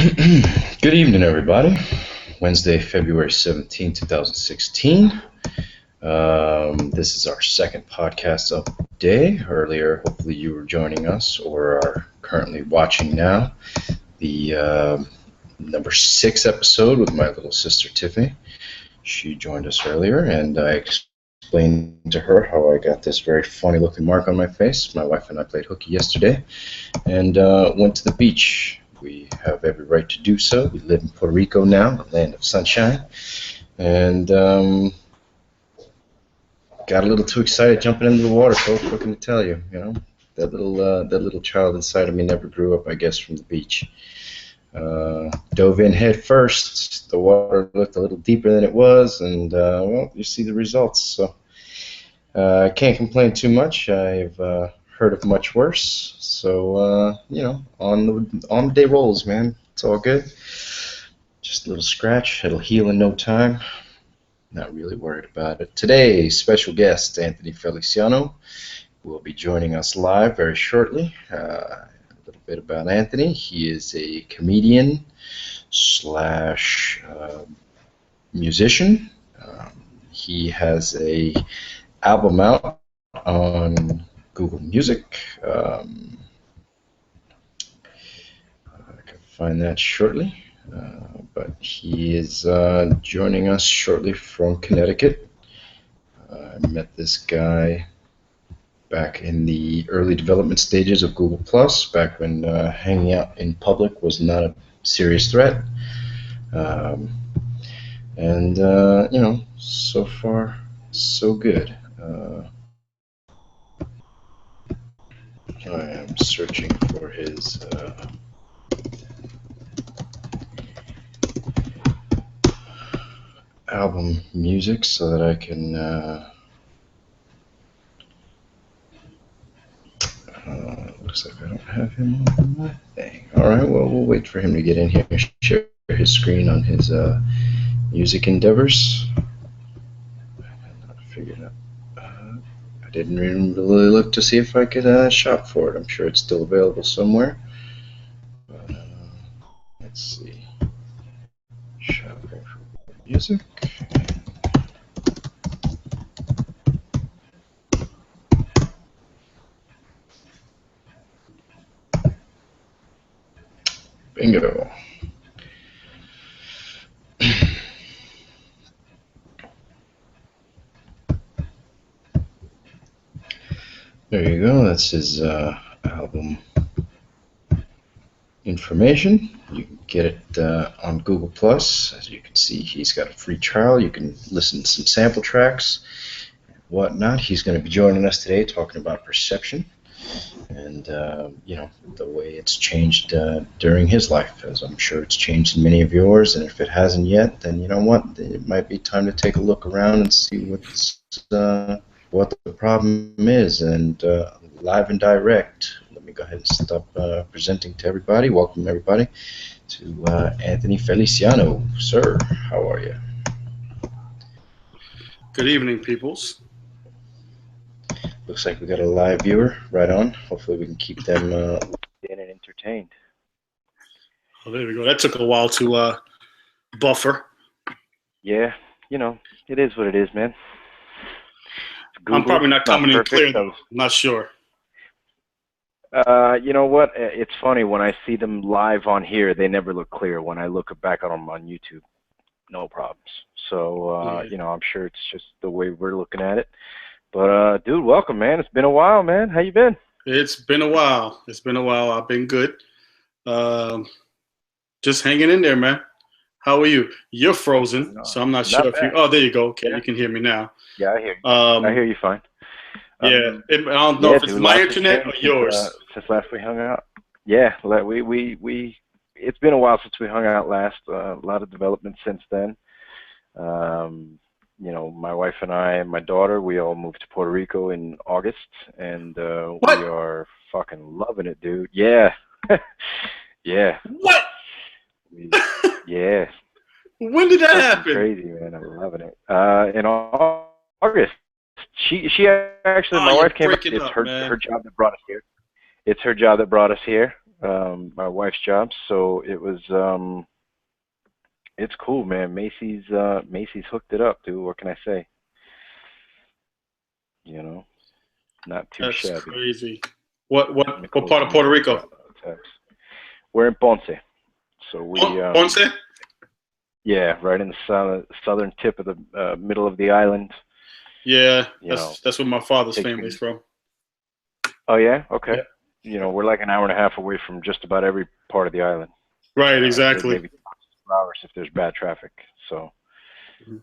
Good evening, everybody. Wednesday, February 17th, 2016. This is our second podcast of the day. Earlier, hopefully you were joining us or are currently watching now. The number 6 episode with my little sister Tiffany. She joined us earlier, and I explained to her how I got this very funny looking mark on my face. My wife and I played hooky yesterday and went to the beach. We have every right to do so. We live in Puerto Rico now, the land of sunshine, and got a little too excited jumping into the water, folks. What can I tell you? You know, that little child inside of me never grew up, I guess, from the beach. Dove in head first. The water looked a little deeper than it was, and well, you see the results. So I can't complain too much. I've heard of much worse. So you know, on the day rolls, man. It's all good. Just a little scratch. It'll heal in no time. Not really worried about it. Today, special guest Anthony Feliciano will be joining us live very shortly. A little bit about Anthony. He is a comedian slash musician. He has a album out on Google Music. I can find that shortly. But he is joining us shortly from Connecticut. I met this guy back in the early development stages of Google+, back when hanging out in public was not a serious threat. And you know, so far, so good. I am searching for his album music so that I can looks like I don't have him on my thing. Alright, well, we'll wait for him to get in here and share his screen on his music endeavors. I figured out. I didn't even really look to see if I could shop for it. I'm sure it's still available somewhere. But, let's see. Shopping for music. Bingo. There you go. That's his album information. You can get it on Google+. As you can see, he's got a free trial. You can listen to some sample tracks and whatnot. He's going to be joining us today talking about perception and you know, the way it's changed during his life, as I'm sure it's changed in many of yours. And if it hasn't yet, then you know what? It might be time to take a look around and see what the problem is. And live and direct. Let me go ahead and stop presenting to everybody. Welcome everybody to Anthony Feliciano. Sir, how are you? Good evening, peoples. Looks like we got a live viewer. Right on. Hopefully we can keep them in and entertained. Oh, there we go. That took a while to buffer. Yeah, you know, it is what it is, man. I'm probably not coming in clear, though. I'm not sure. You know what? It's funny. When I see them live on here, they never look clear. When I look back on them on YouTube, no problems. So, you know, I'm sure it's just the way we're looking at it. But, dude, welcome, man. It's been a while, man. How you been? It's been a while. I've been good. Just hanging in there, man. How are you? You're frozen, so I'm not sure if you... Oh, there you go. Okay, yeah. You can hear me now. Yeah, I hear you. I hear you fine. Yeah, I don't know if it's my internet or yours. Since last we hung out. Yeah, it's been a while since we hung out last. A lot of development since then. You know, my wife and I and my daughter, we all moved to Puerto Rico in August, and we are fucking loving it, dude. Yeah. Yeah. What? Yeah. When did that happen? Crazy, man. I'm loving it. In August. She actually, my wife came up. It's her job that brought us here. It's her job that brought us here. my wife's job. So it was, it's cool, man. Macy's hooked it up, dude. What can I say? You know, not too That's shabby. crazy. What part of Puerto Rico? We're in Ponce. So we, Ponce? yeah, right in the southern tip of the middle of the island. Yeah, that's where my father's Takes family's from. Oh yeah, okay. Yeah. You know, we're like an hour and a half away from just about every part of the island. Right, exactly. Maybe 2 hours if there's bad traffic. So,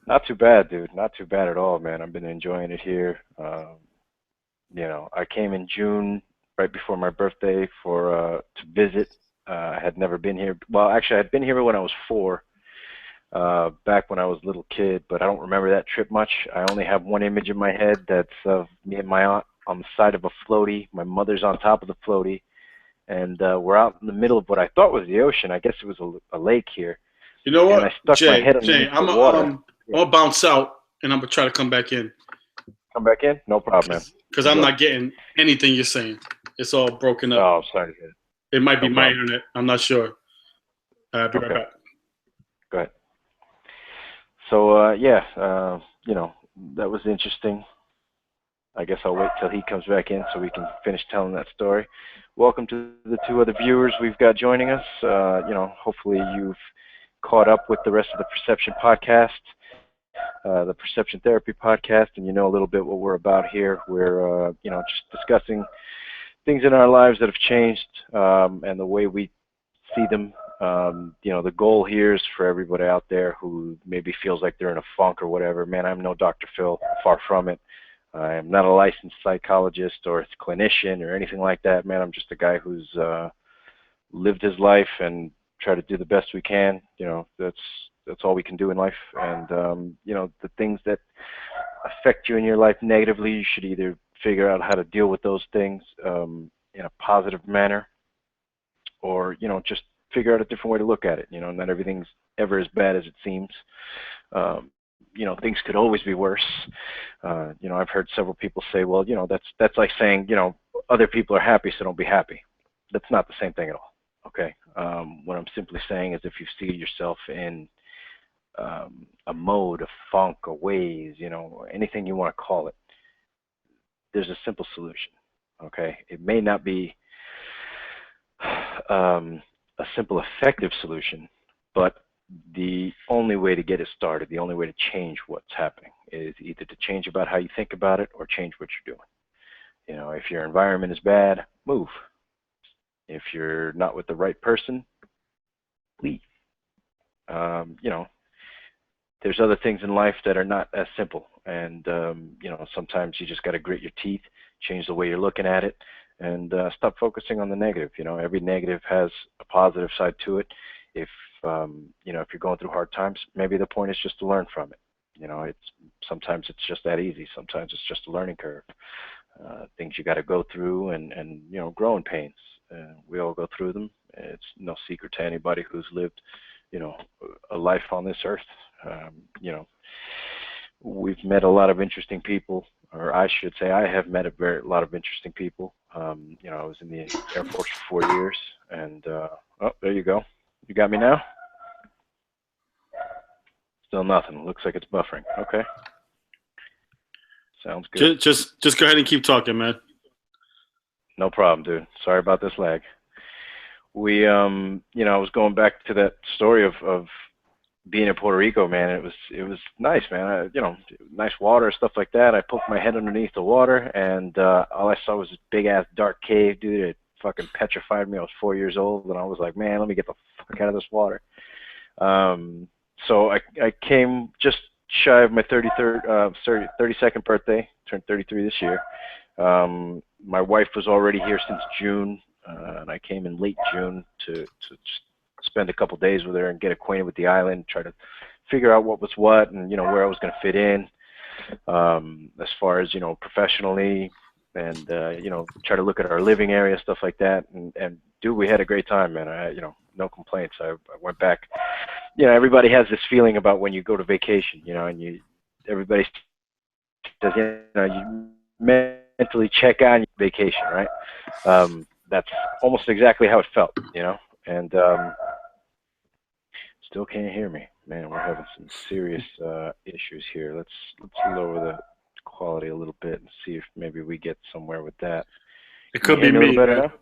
not too bad, dude. Not too bad at all, man. I've been enjoying it here. You know, I came in June, right before my birthday, to visit. I had never been here. Well, actually, I had been here when I was 4, back when I was a little kid, but I don't remember that trip much. I only have one image in my head that's of me and my aunt on the side of a floaty. My mother's on top of the floaty, and we're out in the middle of what I thought was the ocean. I guess it was a lake here. You know what, and I stuck my head underneath the water. I'm gonna bounce out and I'm gonna try to come back in. Come back in? No problem, man. Because I'm not getting anything you're saying. It's all broken up. Oh, sorry to hear it. It might be my internet. I'm not sure. I'll be right back. Go ahead. So, yeah, you know, that was interesting. I guess I'll wait till he comes back in so we can finish telling that story. Welcome to the 2 other viewers we've got joining us. You know, hopefully you've caught up with the rest of the Perception podcast, the Perception Therapy podcast, and you know a little bit what we're about here. We're, you know, just discussing things in our lives that have changed, and the way we see them. You know, the goal here is for everybody out there who maybe feels like they're in a funk or whatever. Man, I'm no Dr. Phil, far from it. I'm not a licensed psychologist or a clinician or anything like that. Man, I'm just a guy who's lived his life and try to do the best we can. You know, that's all we can do in life. And you know, the things that affect you in your life negatively, you should either figure out how to deal with those things in a positive manner, or you know, just figure out a different way to look at it. You know, not everything's ever as bad as it seems. You know, things could always be worse. You know, I've heard several people say, well, you know, that's like saying, you know, other people are happy, so don't be happy. That's not the same thing at all. Okay. What I'm simply saying is, if you see yourself in a mode, a funk, a ways, you know, anything you want to call it, there's a simple solution. Okay. It may not be a simple, effective solution, but the only way to get it started, the only way to change what's happening, is either to change about how you think about it or change what you're doing. You know, if your environment is bad, move. If you're not with the right person, leave. You know, there's other things in life that are not as simple, and you know, sometimes you just got to grit your teeth, change the way you're looking at it, and stop focusing on the negative. You know, every negative has a positive side to it. If you know, if you're going through hard times, maybe the point is just to learn from it. You know, sometimes it's just that easy. Sometimes it's just a learning curve. Things you got to go through, and you know, growing pains. We all go through them. It's no secret to anybody who's lived, you know, a life on this earth. You know, we've met a lot of interesting people, or I should say, I have met a lot of interesting people. You know, I was in the Air Force for 4 years, and oh, there you go. You got me now? Still nothing. Looks like it's buffering. Okay. Sounds good. Just go ahead and keep talking, man. No problem, dude. Sorry about this lag. We, you know, I was going back to that story of being in Puerto Rico, man. It was nice, man. You know, nice water, stuff like that. I poked my head underneath the water, and all I saw was this big ass dark cave, dude. It fucking petrified me. I was 4 years old, and I was like, man, let me get the fuck out of this water. So I came just shy of my 32nd birthday. Turned 33 this year. My wife was already here since June, and I came in late June to just spend a couple days with her and get acquainted with the island, try to figure out what was what, and you know, where I was going to fit in, as far as, you know, professionally, and you know, try to look at our living area, stuff like that. And dude, we had a great time, man. You know, no complaints. I went back. You know, everybody has this feeling about when you go to vacation, you know, and everybody says, you know, you mentally check on your vacation, right? that's almost exactly how it felt, you know. And still can't hear me, man. We're having some serious issues here. Let's lower the quality a little bit and see if maybe we get somewhere with that. It could be me. A little better man. now?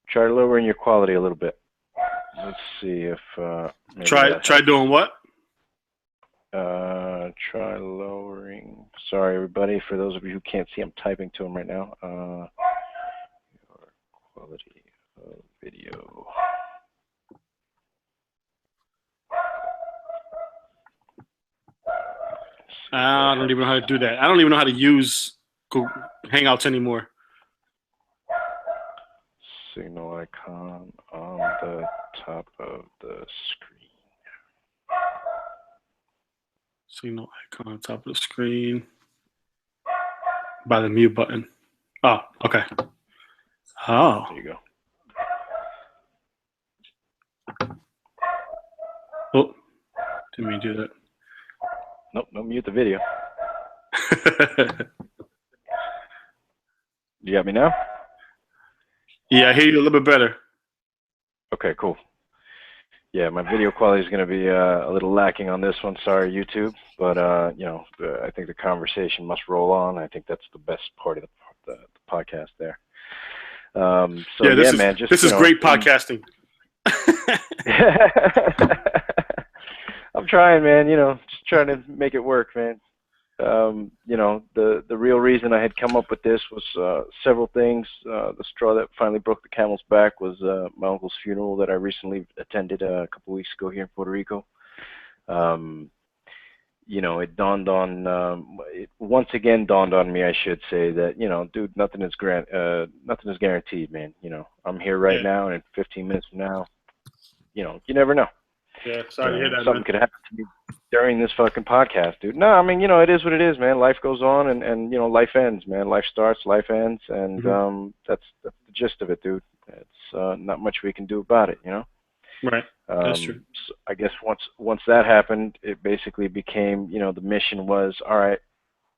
Try lowering your quality a little bit. Let's see if try doing what? Try lowering. Sorry, everybody. For those of you who can't see, I'm typing to him right now. Your quality of video. I don't even know how to do that. I don't even know how to use Google Hangouts anymore. Signal icon on the top of the screen. Signal icon on top of the screen. By the mute button. Oh, okay. Oh. There you go. Oh, didn't mean to do that. Nope, don't mute the video. You got me now? Yeah, I hear you a little bit better. Okay, cool. Yeah, my video quality is going to be a little lacking on this one. Sorry, YouTube. But, you know, I think the conversation must roll on. I think that's the best part of the podcast there. So, yeah, man. This is great podcasting. I'm trying, man. You know, just trying to make it work, man. You know, the real reason I had come up with this was several things. The straw that finally broke the camel's back was my uncle's funeral that I recently attended a couple weeks ago here in Puerto Rico. You know, it dawned on, it once again dawned on me, I should say, that, you know, dude, nothing is guaranteed, man. You know, I'm here right now, and in 15 minutes from now, you know, you never know. Yeah, sorry to hear that, something could happen to me during this fucking podcast, dude. No, I mean, you know, it is what it is, man. Life goes on, and you know, life ends, man. Life starts, life ends, and that's the gist of it, dude. It's not much we can do about it, you know. Right. That's true. So I guess once that happened, it basically became, you know, the mission was, all right,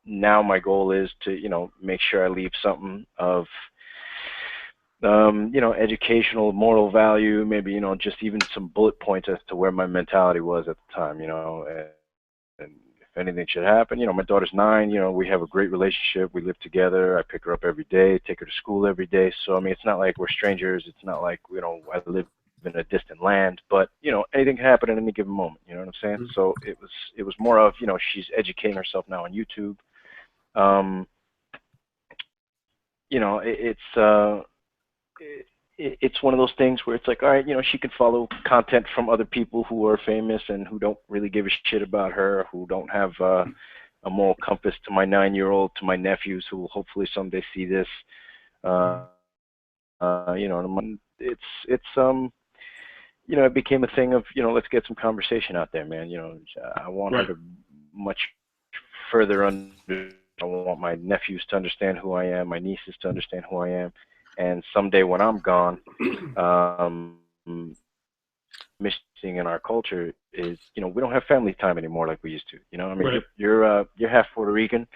now my goal is to, you know, make sure I leave something of, you know, educational, moral value, maybe, you know, just even some bullet points as to where my mentality was at the time, you know, and if anything should happen, you know, my daughter's 9, you know, we have a great relationship. We live together. I pick her up every day, take her to school every day. So, I mean, it's not like we're strangers. It's not like, you know, I live in a distant land, but, you know, anything can happen at any given moment, you know what I'm saying? Mm-hmm. So it was more of, you know, she's educating herself now on YouTube. You know, it's one of those things where it's like, all right, you know, she can follow content from other people who are famous and who don't really give a shit about her, who don't have a moral compass, to my 9-year-old, to my nephews who will hopefully someday see this. You know, it's you know, it became a thing of, you know, let's get some conversation out there, man. You know, I want her to much further understand. I want my nephews to understand who I am, my nieces to understand who I am. And someday when I'm gone, missing in our culture is, you know, we don't have family time anymore like we used to. You know, I mean, you're half Puerto Rican.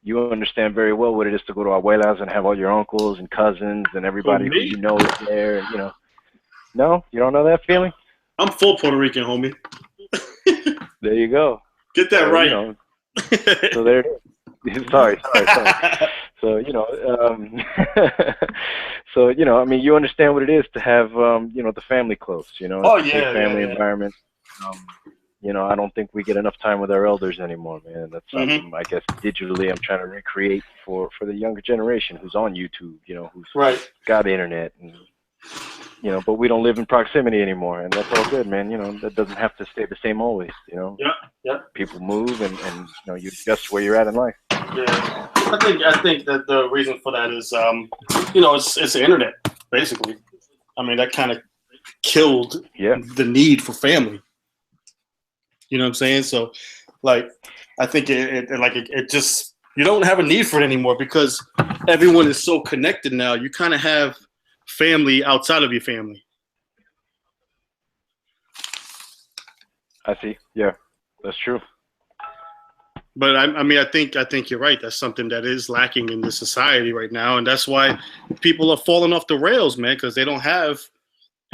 You understand very well what it is to go to abuelas and have all your uncles and cousins and everybody who you know is there. And, you know, no, you don't know that feeling? I'm full Puerto Rican, homie. There you go. Get that right. You know, so there it is. Sorry. So, you know, so, you know, I mean, you understand what it is to have, you know, the family close, you know, family environment. You know, I don't think we get enough time with our elders anymore, man. That's something, I guess, digitally I'm trying to recreate for the younger generation who's on YouTube, you know, who's got the internet, and, you know, but we don't live in proximity anymore, and that's all good, man. You know, that doesn't have to stay the same always, you know. Yeah. People move, and you know, you adjust where you're at in life. Yeah, I think that the reason for that is, you know, it's the internet, basically. I mean, that kind of killed the need for family. You know what I'm saying? So, like, I think it just, you don't have a need for it anymore because everyone is so connected now. You kind of have family outside of your family. I see. Yeah, that's true. But I mean, I think you're right. That's something that is lacking in the society right now, and that's why people are falling off the rails, man, because they don't have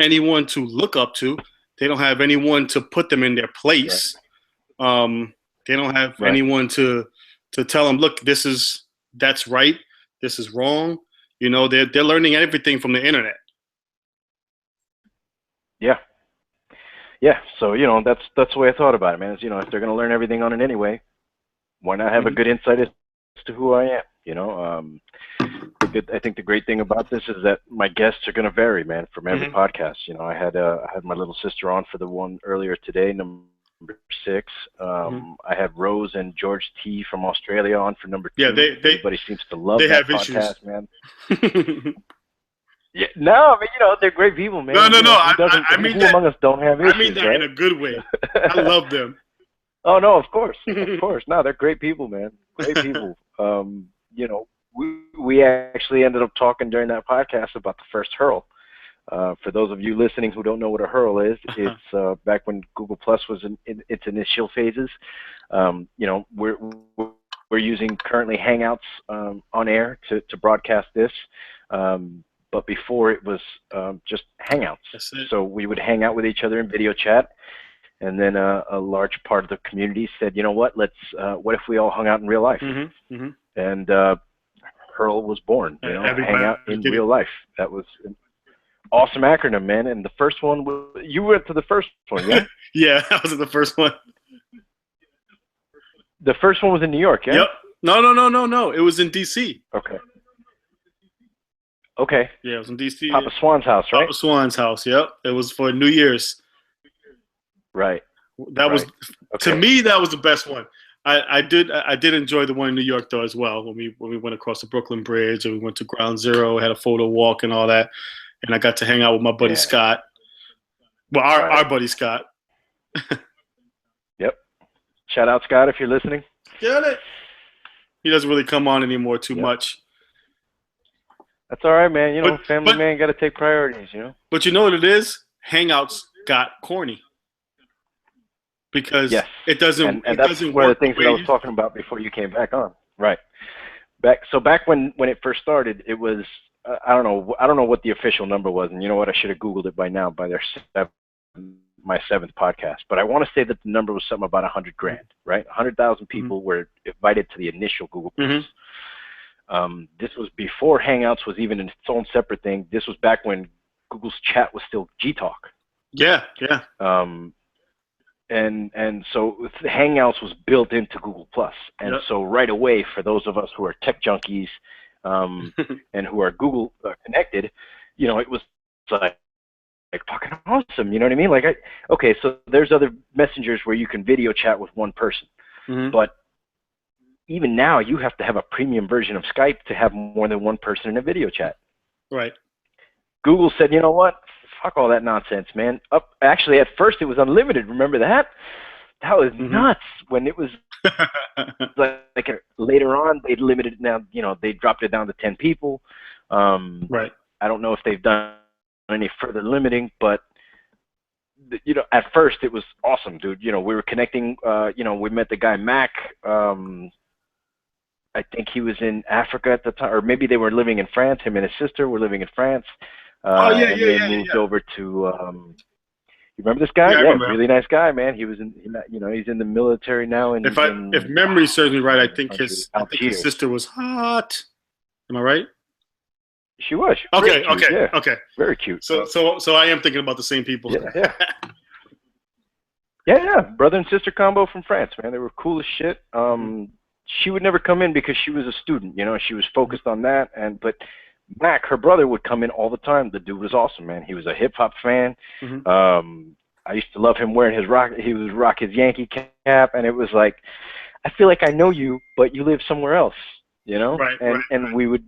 anyone to look up to. They don't have anyone to put them in their place. Right. They don't have anyone to tell them, look, that's right, this is wrong. You know, they're learning everything from the internet. Yeah. Yeah. So, you know, that's the way I thought about it, man. Is, you know, if they're going to learn everything on it anyway, why not have a good insight as to who I am? You know, I think the great thing about this is that my guests are going to vary, man, from every podcast. You know, I had my little sister on for the one earlier today, number 6. I had Rose and George T from Australia on for number 2. Yeah, everybody seems to love that podcast, issues. Man. Yeah, no, I mean, you know, they're great people, man. No. I mean, who among us don't have issues? I mean that right? in a good way. I love them. Oh no, of course. No, they're great people, man. Great people. You know, we actually ended up talking during that podcast about the first hurl. For those of you listening who don't know what a hurl is, it's back when Google Plus was in its initial phases. You know, we're using currently Hangouts on air to broadcast this. But before it was just Hangouts. So we would hang out with each other in video chat. And then a large part of the community said, you know what, what if we all hung out in real life? And Hurl was born, you know, hang out in real life. That was an awesome acronym, man. And the first one, you went to the first one, yeah? Yeah, I was at the first one. The first one was in New York, yeah? Yep. No. It was in D.C. Okay. Yeah, it was in D.C. Papa Swan's house, right? Papa Swan's house, yep. It was for New Year's. Right. That was to me. That was the best one. I did enjoy the one in New York though as well. When we went across the Brooklyn Bridge and we went to Ground Zero, had a photo walk and all that, and I got to hang out with my buddy Scott. Well, our buddy Scott. Yep. Shout out Scott if you're listening. Get it. He doesn't really come on anymore too much. That's all right, man. You know, family man got to take priorities. You know. But you know what it is? Hangouts got corny. Because it doesn't. And that's one of the things that I was talking about before you came back on. Right. Back when it first started, it was I don't know what the official number was, and you know what, I should have Googled it by now by my 7th podcast. But I want to say that the number was something about 100,000, right? 100,000 people were invited to the initial Google Plus. This was before Hangouts was even its own separate thing. This was back when Google's chat was still Gtalk. Yeah. And so Hangouts was built into Google Plus, and so right away, for those of us who are tech junkies and who are Google connected, you know, it was like fucking awesome. You know what I mean? Like, so there's other messengers where you can video chat with one person, but even now you have to have a premium version of Skype to have more than one person in a video chat. Right. Google said, you know what? Fuck all that nonsense, man. Actually, at first it was unlimited. Remember that? That was nuts. When it was like later on, they limited it. Now, you know, they dropped it down to 10 people. Right. I don't know if they've done any further limiting, but you know, at first it was awesome, dude. You know, we were connecting. You know, we met the guy Mac. I think he was in Africa at the time, or maybe they were living in France. Him and his sister were living in France. And they moved over to. You remember this guy? Yeah, really nice guy, man. He was in, you know, he's in the military now. And if memory serves me right, I think his sister was hot. Am I right? She was. Okay. Very cute. So I am thinking about the same people. Yeah. Brother and sister combo from France, man. They were cool as shit. She would never come in because she was a student. You know, she was focused on that, but Mac, her brother, would come in all the time. The dude was awesome, man. He was a hip hop fan. I used to love him wearing he was rock his Yankee cap, and it was like, I feel like I know you, but you live somewhere else, you know? Right. And we would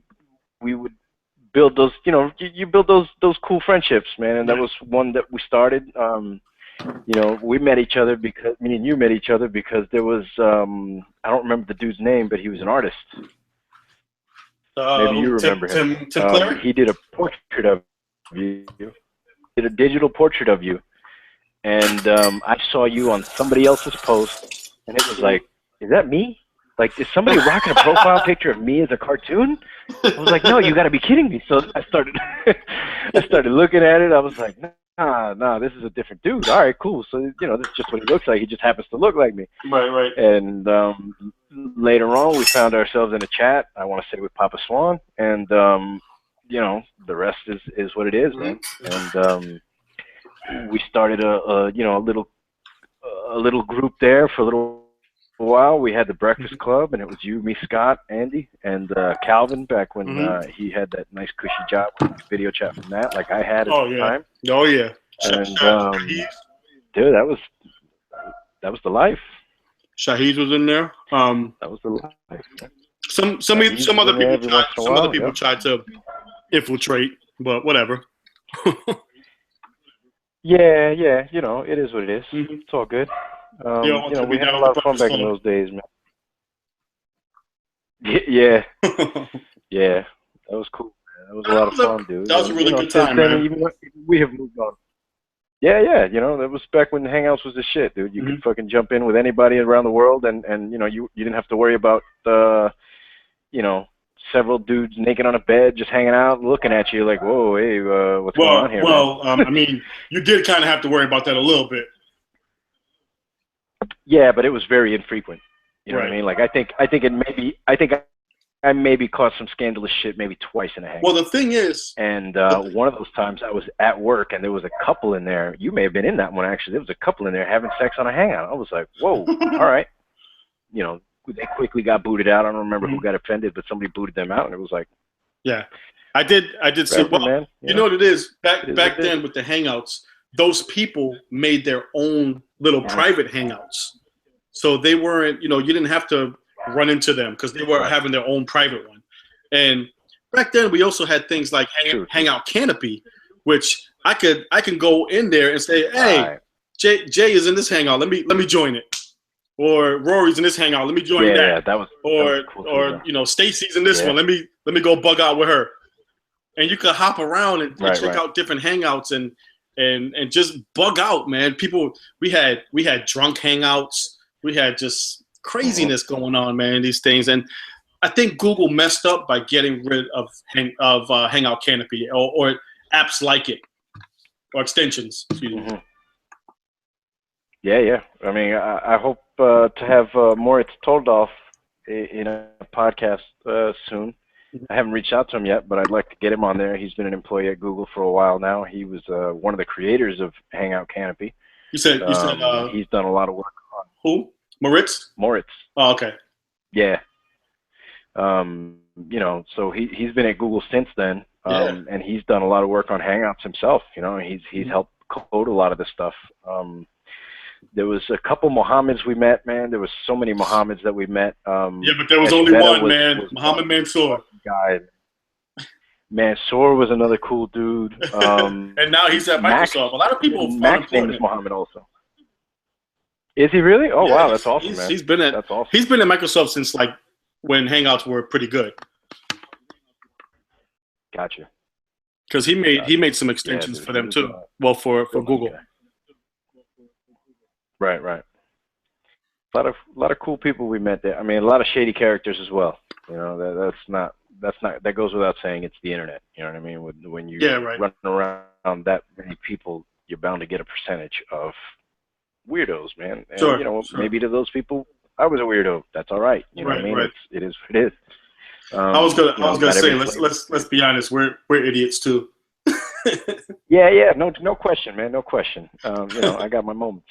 build those, you know, you build those cool friendships, man. And that was one that we started. You know, we met each other because me and you met each other because there was I don't remember the dude's name, but he was an artist. Maybe you remember him. Tim Clary? He did a portrait of you. Did a digital portrait of you, and I saw you on somebody else's post, and it was like, is that me? Like, is somebody rocking a profile picture of me as a cartoon? I was like, no, you got to be kidding me. So I started looking at it. I was like, nah, this is a different dude. All right, cool. So, you know, this is just what he looks like. He just happens to look like me. Right. And later on, we found ourselves in a chat, I want to say with Papa Swan. And, you know, the rest is what it is, man. And we started a little group there for a little while. We had the Breakfast Club, and it was you, me, Scott, Andy, and Calvin back when he had that nice cushy job with video chat from that, like I had at the time. Oh yeah. And dude, that was the life. Shahid was in there. That was the life. Some other people tried to infiltrate, but whatever. Yeah, you know, it is what it is. It's all good. You know, we had a lot of fun back in those days, man. Yeah, that was cool. Man. That was a lot of fun, dude. That was a really good time, man. Even we have moved on. Yeah, you know, that was back when Hangouts was the shit, dude. You could fucking jump in with anybody around the world, and you know, you didn't have to worry about you know, several dudes naked on a bed just hanging out looking at you like, whoa, hey, what's going on here? I mean, you did kind of have to worry about that a little bit. Yeah, but it was very infrequent. You know what I mean? Like, I think I maybe caught some scandalous shit maybe twice in a hangout. Well, the thing is, and one of those times I was at work and there was a couple in there. You may have been in that one, actually. There was a couple in there having sex on a hangout. I was like, whoa, all right. You know, they quickly got booted out. I don't remember who got offended, but somebody booted them out, and it was like, yeah, I did see. Well, man, you know what it is? Back then with the hangouts, those people made their own little private hangouts, so they weren't. You know, you didn't have to run into them because they were having their own private one. And back then, we also had things like Hangout Canopy, which I can go in there and say, hey, Jay is in this hangout. Let me join it. Or Rory's in this hangout. Let me join that. Yeah, that was cool too, you know, Stacy's in this one. Let me go bug out with her. And you could hop around and check out different hangouts and just bug out, man. People, we had drunk hangouts. We had just craziness going on, man. These things, and I think Google messed up by getting rid of Hangout Canopy or apps like it or extensions. Excuse me. Yeah. I mean, I hope to have Moritz Toldolf in a podcast soon. I haven't reached out to him yet, but I'd like to get him on there. He's been an employee at Google for a while now. He was one of the creators of Hangout Canopy. You said he's done a lot of work on who? Moritz? Moritz. Oh, okay. Yeah. You know, so he's been at Google since then, and he's done a lot of work on Hangouts himself. You know, he's helped code a lot of the stuff. There was a couple Mohammeds we met, man. There was so many Mohammeds that we met. Yeah, but there was only one, man. Mohammed Mansour. Guy. Mansour was another cool dude. And now he's at Microsoft. A lot of people. Mac's name is Mohammed also. Is he really? Oh, yeah, wow, that's awesome, man. He's been at Microsoft since like when Hangouts were pretty good. Gotcha. Because he made some extensions for them too. Well, for Google. Guy. Right. A lot of cool people we met there. I mean, a lot of shady characters as well. You know, that goes without saying. It's the internet. You know what I mean? When you run around that many people, you're bound to get a percentage of weirdos, man. And, you know, maybe to those people, I was a weirdo. That's all right. You know what I mean? It is what it is. I was gonna say, let's be honest. We're idiots too. Yeah. No question, man. No question. You know, I got my moments.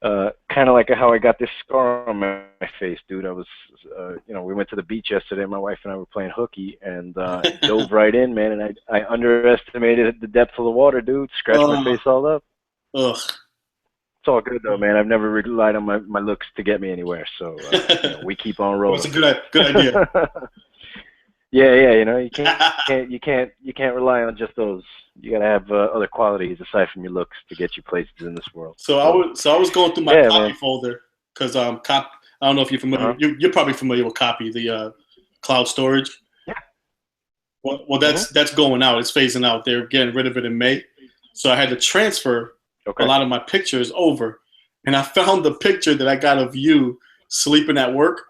Kind of like how I got this scar on my face, dude. I was, you know, we went to the beach yesterday. My wife and I were playing hooky, and dove right in, man. And I underestimated the depth of the water, dude. Scratched my face all up. Ugh. It's all good though, man. I've never relied on my looks to get me anywhere, so you know, we keep on rolling. That's a good idea. Yeah. You know, you can't rely on just those. You gotta have other qualities aside from your looks to get you places in this world. So I was going through my copy folder because I don't know if you're familiar. You're probably familiar with Copy, the cloud storage. Yeah. Well, that's going out. It's phasing out. They're getting rid of it in May. So I had to transfer a lot of my pictures over, and I found the picture that I got of you sleeping at work.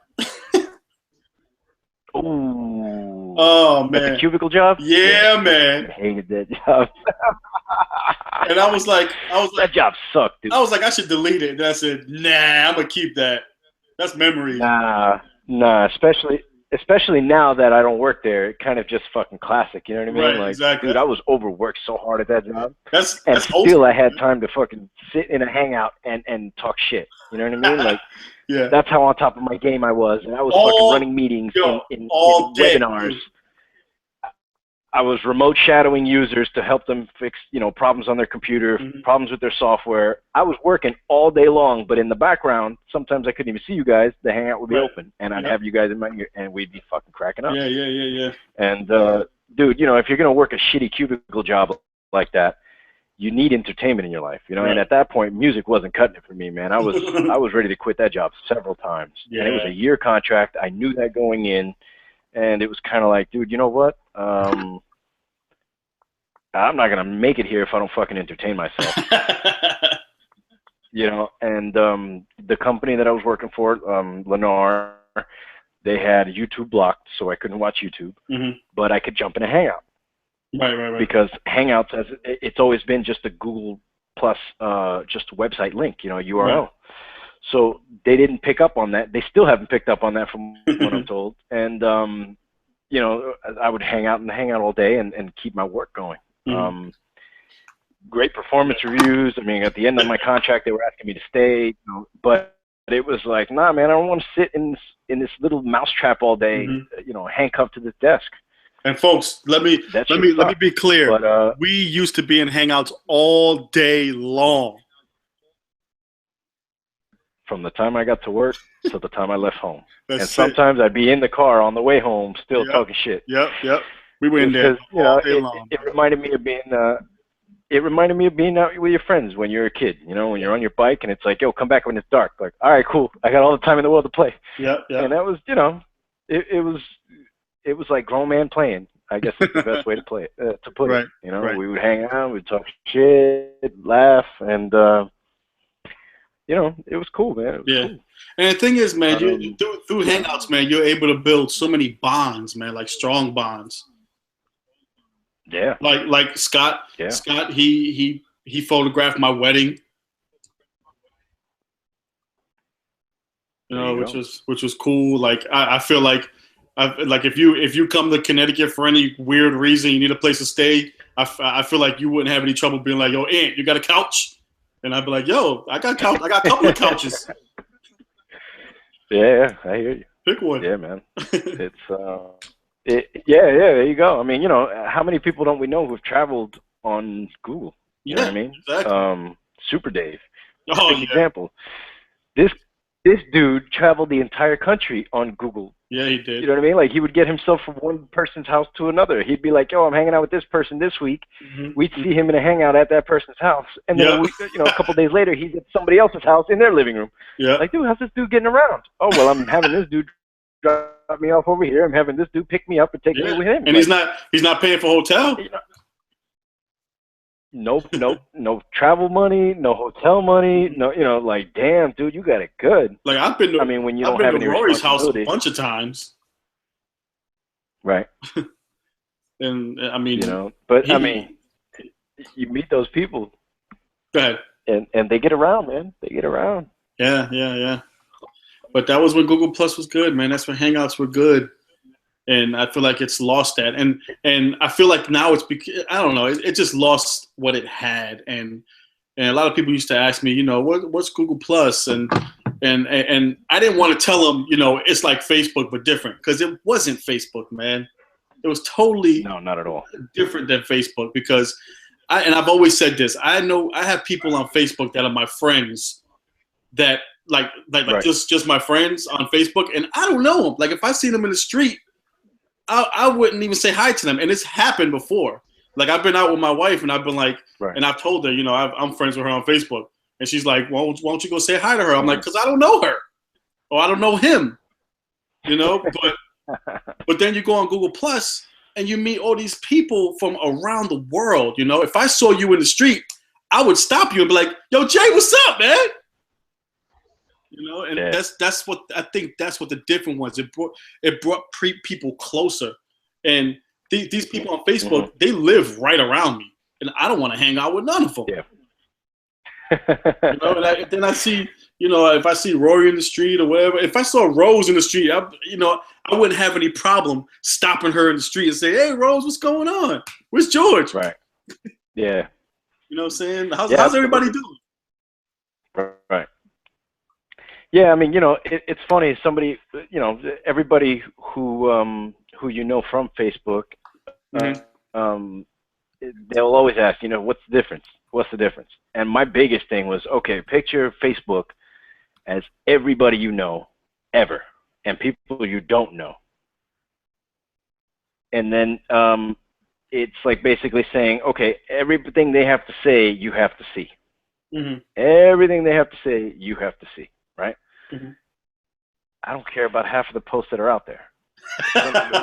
Ooh. Oh man, the cubicle job. Yeah, man. I hated that job. And I was like, that job sucked, dude. I was like, I should delete it. And I said, nah, I'm gonna keep that. That's memory. Nah. Especially now that I don't work there, it kind of just fucking classic. You know what I mean? Right, like, exactly. Dude, I was overworked so hard at that job. That's still I had time to fucking sit in a hangout and talk shit. You know what I mean? Like, yeah. That's how on top of my game I was, and I was fucking running meetings in webinars. I was remote shadowing users to help them fix, problems on their computer, problems with their software. I was working all day long, but in the background, sometimes I couldn't even see you guys. The hangout would be open, and I'd have you guys in my ear, and we'd be fucking cracking up. Yeah. And, dude, if you're going to work a shitty cubicle job like that, you need entertainment in your life, Right. And at that point, music wasn't cutting it for me, man. I was ready to quit that job several times. Yeah. And it was a year contract. I knew that going in, and it was kind of like, dude, you know what? I'm not gonna make it here if I don't fucking entertain myself. And the company that I was working for, Lennar, they had YouTube blocked, so I couldn't watch YouTube, but I could jump in a hangout. Right. Because Hangouts, it's always been just a Google Plus, just a website link, URL. Right. So they didn't pick up on that. They still haven't picked up on that from what I'm told. And, I would hang out all day and keep my work going. Great performance reviews. I mean, at the end of my contract, they were asking me to stay, but it was like, nah, man, I don't want to sit in this little mousetrap all day, handcuffed to this desk. And folks, let me be clear. But, we used to be in Hangouts all day long. From the time I got to work to the time I left home. And sometimes I'd be in the car on the way home still talking shit. Yep. We were in there all day long. It reminded me of being out with your friends when you're a kid, when you're on your bike and it's like, yo, come back when it's dark. Like, all right, cool. I got all the time in the world to play. Yeah. And that was, it was like grown man playing. I guess it's the best way to play it, to put it. Right. We would hang out, we'd talk shit, laugh, and it was cool, man. It was cool. And the thing is, man, you through Hangouts, man, you're able to build so many bonds, man, like strong bonds. Yeah. Like Scott. Yeah. Scott, he photographed my wedding. Which was cool. Like I feel like if you come to Connecticut for any weird reason, you need a place to stay, I feel like you wouldn't have any trouble being like, yo, Aunt, you got a couch? And I'd be like, yo, I got a couple of couches. Yeah, I hear you. Pick one. Yeah, man. It's there you go. I mean, how many people don't we know who've traveled on Google? You know what I mean? Exactly. Super Dave. Oh, Big example. This dude traveled the entire country on Google. Yeah, he did. You know what I mean? Like, he would get himself from one person's house to another. He'd be like, yo, I'm hanging out with this person this week. We'd see him in a hangout at that person's house. And then, a couple days later, he's at somebody else's house in their living room. Yeah. Like, dude, how's this dude getting around? Oh, well, I'm having this dude drop me off over here. I'm having this dude pick me up and take me with him. And like, he's not paying for hotel? Nope. No travel money, no hotel money, no, like, damn, dude, you got it good. Like, I've been to when you don't have any Rory's house a bunch of times. Right. And, I mean... you meet those people. Go ahead. And they get around, man. They get around. Yeah. But that was when Google Plus was good, man. That's when Hangouts were good. And I feel like it's lost that. And I feel like now I don't know, it just lost what it had. And a lot of people used to ask me, what's Google Plus? And I didn't want to tell them, it's like Facebook, but different. Because it wasn't Facebook, man. It was totally no, not at all different than Facebook. Because I've always said this. I have people on Facebook that are my friends that like right. just my friends on Facebook. And I don't know them. Like, if I see them in the street, I wouldn't even say hi to them. And it's happened before. Like, I've been out with my wife and I've been like, right. And I've told her, I'm friends with her on Facebook. And she's like, why don't you go say hi to her? I'm like, because I don't know her. Or I don't know him. But then you go on Google Plus and you meet all these people from around the world. If I saw you in the street, I would stop you and be like, yo, Jay, what's up, man? You know, and that's what I think. That's what the difference was. It brought people closer, and these people on Facebook, they live right around me, and I don't want to hang out with none of them. Yeah. You know, and then I see, you know, if I see Rory in the street or whatever, if I saw Rose in the street, I wouldn't have any problem stopping her in the street and say, "Hey, Rose, what's going on? Where's George?" Right. Yeah. You know what I'm saying? How's everybody doing? Right. Yeah, I mean, you know, it's funny. Somebody, you know, everybody who you know from Facebook, they'll always ask, you know, what's the difference? What's the difference? And my biggest thing was, okay, picture Facebook as everybody you know ever and people you don't know. And then it's like basically saying, okay, everything they have to say, you have to see. Everything they have to say, you have to see, right? I don't care about half of the posts that are out there.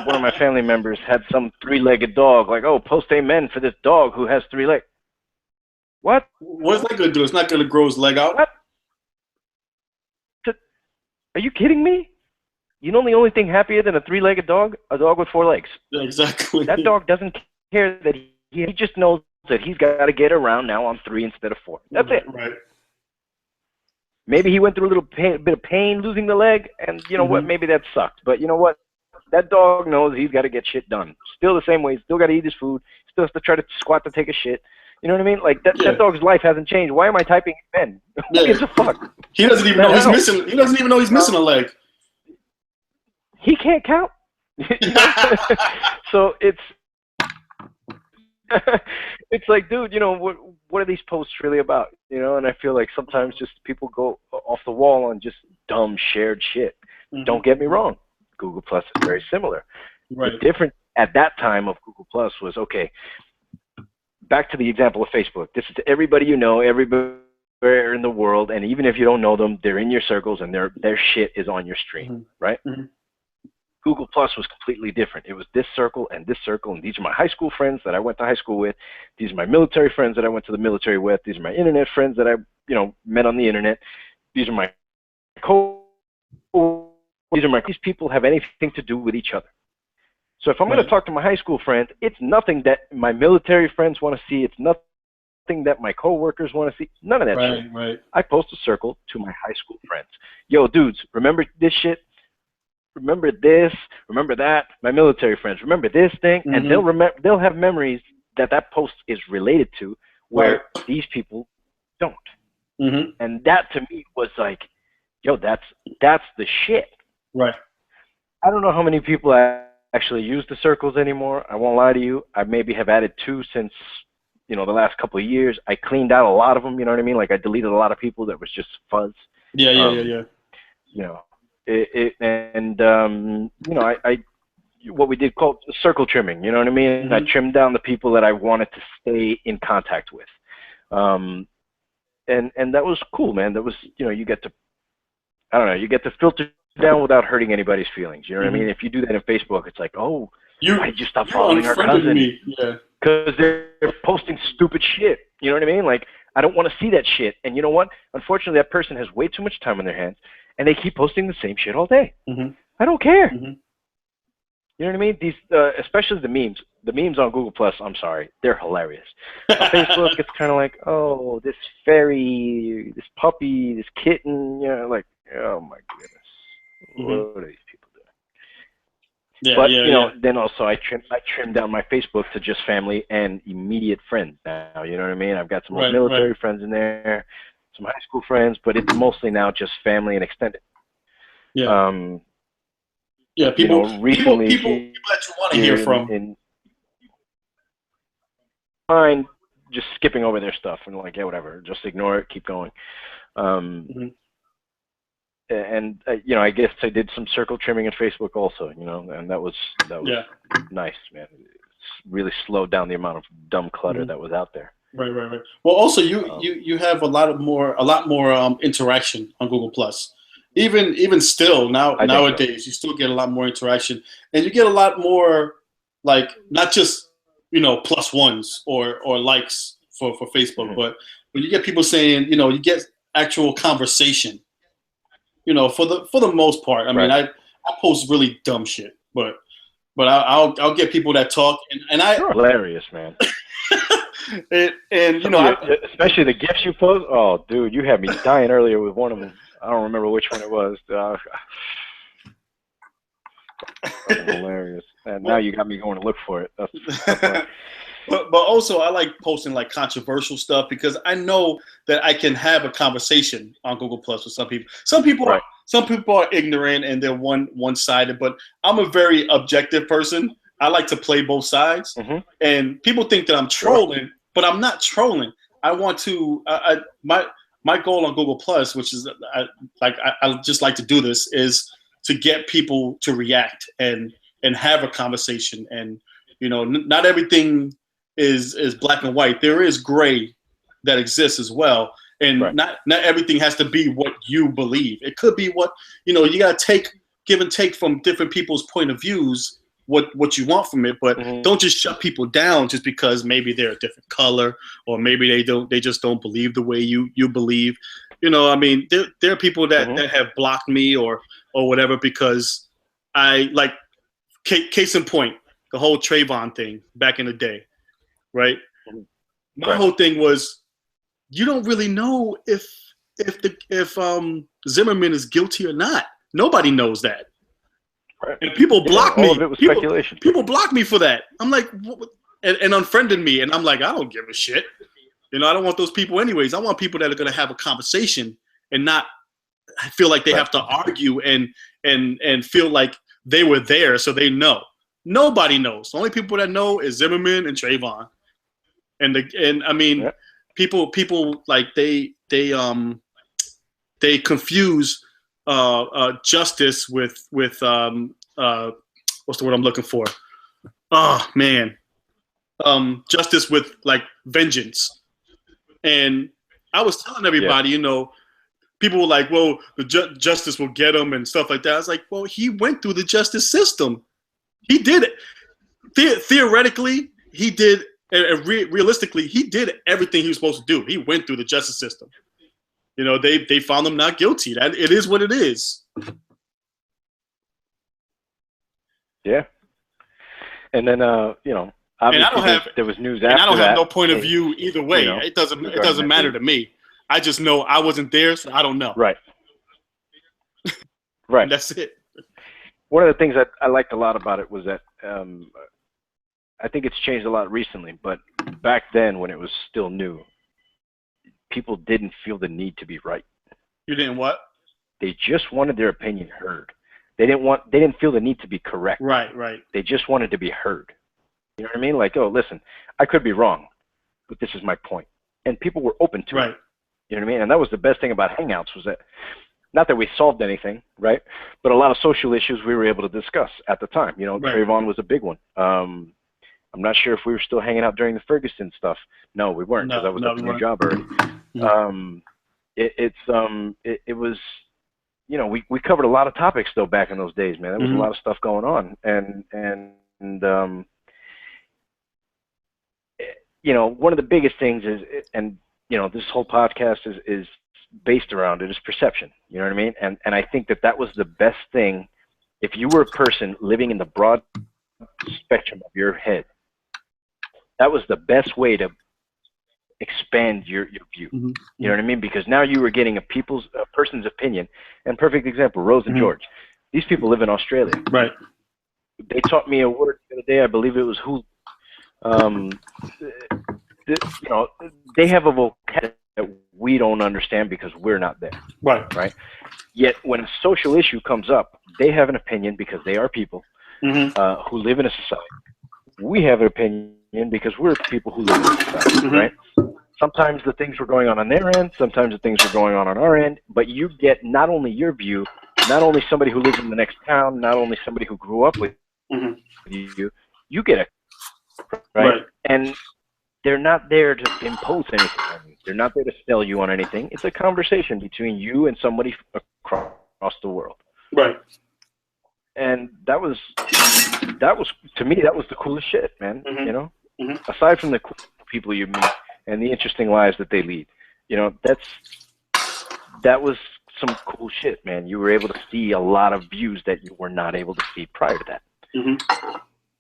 One of my family members had some three-legged dog, like, oh, post amen for this dog who has 3 legs. What? What's that going to do? It's not going to grow his leg out. What? Are you kidding me? You know the only thing happier than a 3-legged dog? A dog with 4 legs. Yeah, exactly. That dog doesn't care that he just knows that he's got to get around now on 3 instead of 4. That's it. Right. Maybe he went through a little bit of pain losing the leg, and you know what? Maybe that sucked. But you know what? That dog knows he's got to get shit done. Still the same way. Still got to eat his food. Still has to try to squat to take a shit. You know what I mean? Like that dog's life hasn't changed. Why am I typing men? Who gives a fuck? He doesn't even know he's missing. He doesn't even know he's missing a leg. He can't count. So it's like, dude, you know, what are these posts really about? You know, and I feel like sometimes just people go off the wall on just dumb shared shit. Don't get me wrong. Google Plus is very similar. Right. The difference at that time of Google Plus was, okay, back to the example of Facebook. This is everybody you know, everywhere in the world, and even if you don't know them, they're in your circles and their shit is on your stream, right? Google Plus was completely different. It was this circle, and these are my high school friends that I went to high school with. These are my military friends that I went to the military with. These are my internet friends that I, you know, met on the internet. These are my these people have anything to do with each other. So if I'm going to talk to my high school friends, it's nothing that my military friends want to see. It's nothing that my coworkers want to see. None of that shit. Right. I post a circle to my high school friends. Yo, dudes, remember this shit? Remember this? Remember that? My military friends, remember this thing? And they'll have memories that post is related to, where these people don't. And that to me was like, yo, that's the shit. Right. I don't know how many people actually use the circles anymore. I won't lie to you. I maybe have added 2 since, you know, the last couple of years. I cleaned out a lot of them. You know what I mean? Like I deleted a lot of people that was just fuzz. Yeah. You know, you know, I what we did called circle trimming. You know what I mean? I trimmed down the people that I wanted to stay in contact with. And that was cool, man. That was, you know, you get to filter down without hurting anybody's feelings. You know what I mean? If you do that in Facebook, it's like, oh, why did you stop following our cousin? Because they're posting stupid shit. You know what I mean? Like, I don't want to see that shit. And you know what? Unfortunately, that person has way too much time on their hands, and they keep posting the same shit all day. I don't care. You know what I mean? These, especially the memes. The memes on Google Plus, I'm sorry, they're hilarious. On Facebook, it's kind of like, oh, this fairy, this puppy, this kitten. You know, like, oh my goodness. What are these people doing? But you know, then also I trimmed down my Facebook to just family and immediate friends now. You know what I mean? I've got some military friends in there, some high school friends, but it's mostly now just family and extended. People you know, recently, people that you want to hear from. Fine, just skipping over their stuff and like, yeah, whatever, just ignore it, keep going. And you know, I guess I did some circle trimming in Facebook also, you know, and that was nice, man. It's really slowed down the amount of dumb clutter that was out there. Right. Well, also you have a lot more interaction on Google Plus. Even still nowadays, you still get a lot more interaction, and you get a lot more, like, not just, you know, plus ones or likes for Facebook, but when you get people saying, you know, you get actual conversation. You know, for the most part. I mean, I post really dumb shit, but I'll get people that talk, and You're hilarious, man. and you know, especially the gifts you post. Oh, dude, you had me dying earlier with one of them. I don't remember which one it was. Hilarious. And now you got me going to look for it. That's but also I like posting like controversial stuff because I know that I can have a conversation on Google Plus with some people. Some people are ignorant and they're one-sided, but I'm a very objective person. I like to play both sides. And people think that I'm trolling, but I'm not trolling. I want to my goal on Google Plus, which is I just like to do this, is to get people to react and have a conversation. And you know, not everything is black and white. There is gray that exists as well, and not everything has to be what you believe. It could be what, you know, you got to give and take from different people's point of views what you want from it, but don't just shut people down just because maybe they're a different color or maybe they just don't believe the way you believe. You know, I mean, there are people that have blocked me or whatever because I like case in point, the whole Trayvon thing back in the day, right? My whole thing was, you don't really know if Zimmerman is guilty or not. Nobody knows that. And people block me. All of it was speculation. People block me for that. I'm like, and unfriended me, and I'm like, I don't give a shit. You know, I don't want those people anyways. I want people that are going to have a conversation and not feel like they have to argue and feel like they were there so they know. Nobody knows. The only people that know is Zimmerman and Trayvon. And I mean, people like they confuse justice with what's the word I'm looking for? Oh man, justice with like vengeance. And I was telling everybody, you know, people were like, "Well, the justice will get him" and stuff like that. I was like, "Well, he went through the justice system. He did it. Theoretically, he did, and realistically, he did everything he was supposed to do. He went through the justice system. You know, they found him not guilty. That it is what it is." Yeah. And then you know, obviously there was news after that. And I don't have no point of view either way. You know, it doesn't matter to me. I just know I wasn't there, so I don't know. Right. Right. And that's it. One of the things that I liked a lot about it was that I think it's changed a lot recently, but back then when it was still new, people didn't feel the need to be right. You didn't what? They just wanted their opinion heard. They didn't feel the need to be correct. Right. They just wanted to be heard. You know what I mean? Like, oh, listen, I could be wrong, but this is my point. And people were open to it. You know what I mean? And that was the best thing about Hangouts, was that not that we solved anything, right? But a lot of social issues we were able to discuss at the time. You know, Trayvon was a big one. I'm not sure if we were still hanging out during the Ferguson stuff. No, we weren't, because I was at the new job already. It was, you know, we covered a lot of topics though back in those days, man. There was a lot of stuff going on, and you know, one of the biggest things is, and you know, this whole podcast is based around it, is perception. You know what I mean? And I think that was the best thing. If you were a person living in the broad spectrum of your head, that was the best way to expand your view. You know what I mean? Because now you were getting a person's opinion. And perfect example, Rose and George. These people live in Australia. Right. They taught me a word the other day. I believe it was who. You know, they have a vocabulary that we don't understand because we're not there. Right. Yet when a social issue comes up, they have an opinion because they are people who live in a society. We have an opinion because we're people who live in a society, right? Sometimes the things were going on their end, sometimes the things were going on our end, but you get not only your view, not only somebody who lives in the next town, not only somebody who grew up with you get it, right? And they're not there to impose anything on you. They're not there to sell you on anything. It's a conversation between you and somebody across the world. Right. And that was to me, that was the coolest shit, man. You know, aside from the cool people you meet and the interesting lives that they lead, you know, that was some cool shit, man. You were able to see a lot of views that you were not able to see prior to that. Mm-hmm.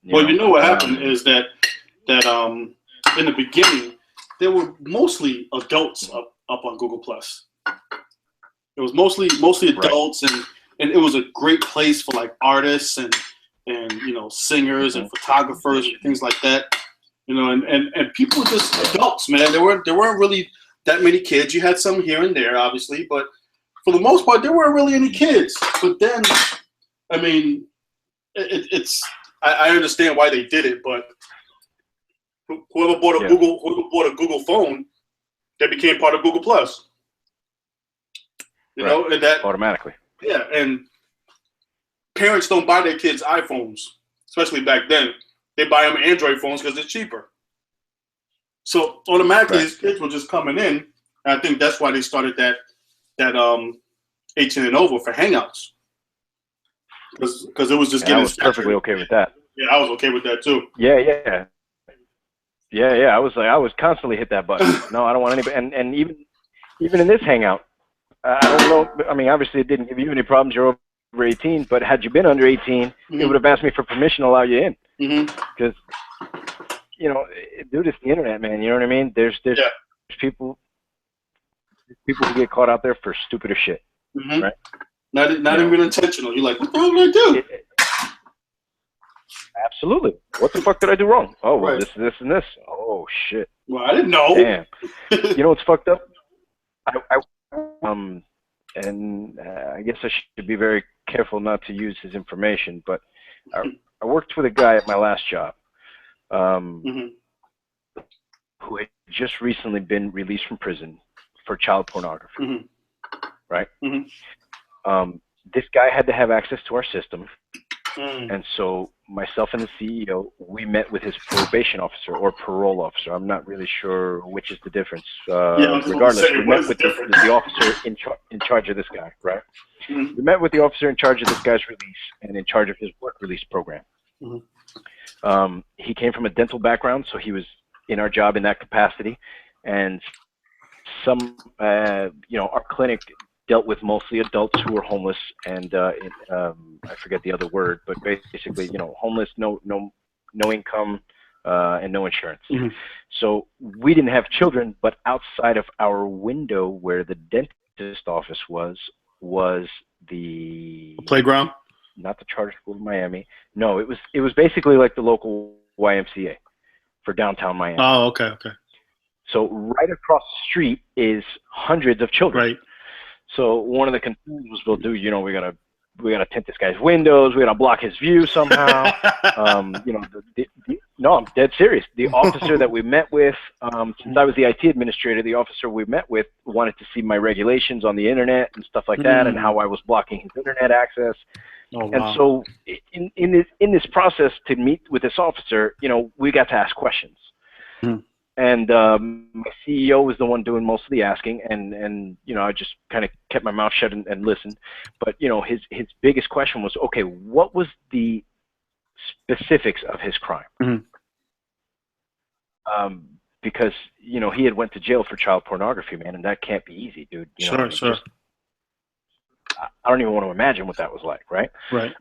You know what happened is that in the beginning there were mostly adults up on Google Plus. It was mostly adults, right. and it was a great place for like artists and singers and photographers and things like that. And people were just adults, man. There weren't really that many kids. You had some here and there, obviously, but for the most part, there weren't really any kids. But then, I mean, I understand why they did it, but whoever bought a Google phone, they became part of Google Plus. You know, and that automatically. Yeah, and parents don't buy their kids iPhones, especially back then. They buy them Android phones because it's cheaper. So automatically, his kids were just coming in. And I think that's why they started that 18 and over for Hangouts, because it was just getting. I was perfectly okay with that. Yeah, I was okay with that too. Yeah. I was constantly hit that button. No, I don't want anybody. And even in this Hangout, I don't know. I mean, obviously, it didn't give you any problems. You're over 18, but had you been under 18, it would have asked me for permission to allow you in. Because dude, it's the internet, man. You know what I mean? There's people who get caught out there for stupider shit. Right? Not even intentional. You're like, what the hell did I do? Absolutely. What the fuck did I do wrong? Oh, well, this, and this. Oh, shit. Well, I didn't know. Damn. You know what's fucked up? I guess I should be very careful not to use his information, but I worked with a guy at my last job who had just recently been released from prison for child pornography. Right? This guy had to have access to our system. And so myself and the CEO, we met with his probation officer or parole officer. I'm not really sure which is the difference. Regardless, we met with the officer in charge of this guy, right? We met with the officer in charge of this guy's release and in charge of his work release program. He came from a dental background, so he was in our job in that capacity. And our clinic dealt with mostly adults who were homeless and I forget the other word, but basically, homeless, no income, and no insurance. So we didn't have children, but outside of our window where the dentist office was the playground. Not the charter school of Miami. No, it was basically like the local YMCA for downtown Miami. Oh, okay. So right across the street is hundreds of children. Right. So one of the concerns was, well, dude, we gotta tint this guy's windows. We gotta block his view somehow. No, I'm dead serious. The officer that we met with, since I was the IT administrator, the officer we met with wanted to see my regulations on the internet and stuff like that, and how I was blocking his internet access. Oh, wow. And so in this process to meet with this officer, we got to ask questions. And my CEO was the one doing most of the asking, and I just kind of kept my mouth shut and listened. But his biggest question was, okay, what was the specifics of his crime? Because he had went to jail for child pornography, man, and that can't be easy, dude. Sure. I don't even want to imagine what that was like, right? Right.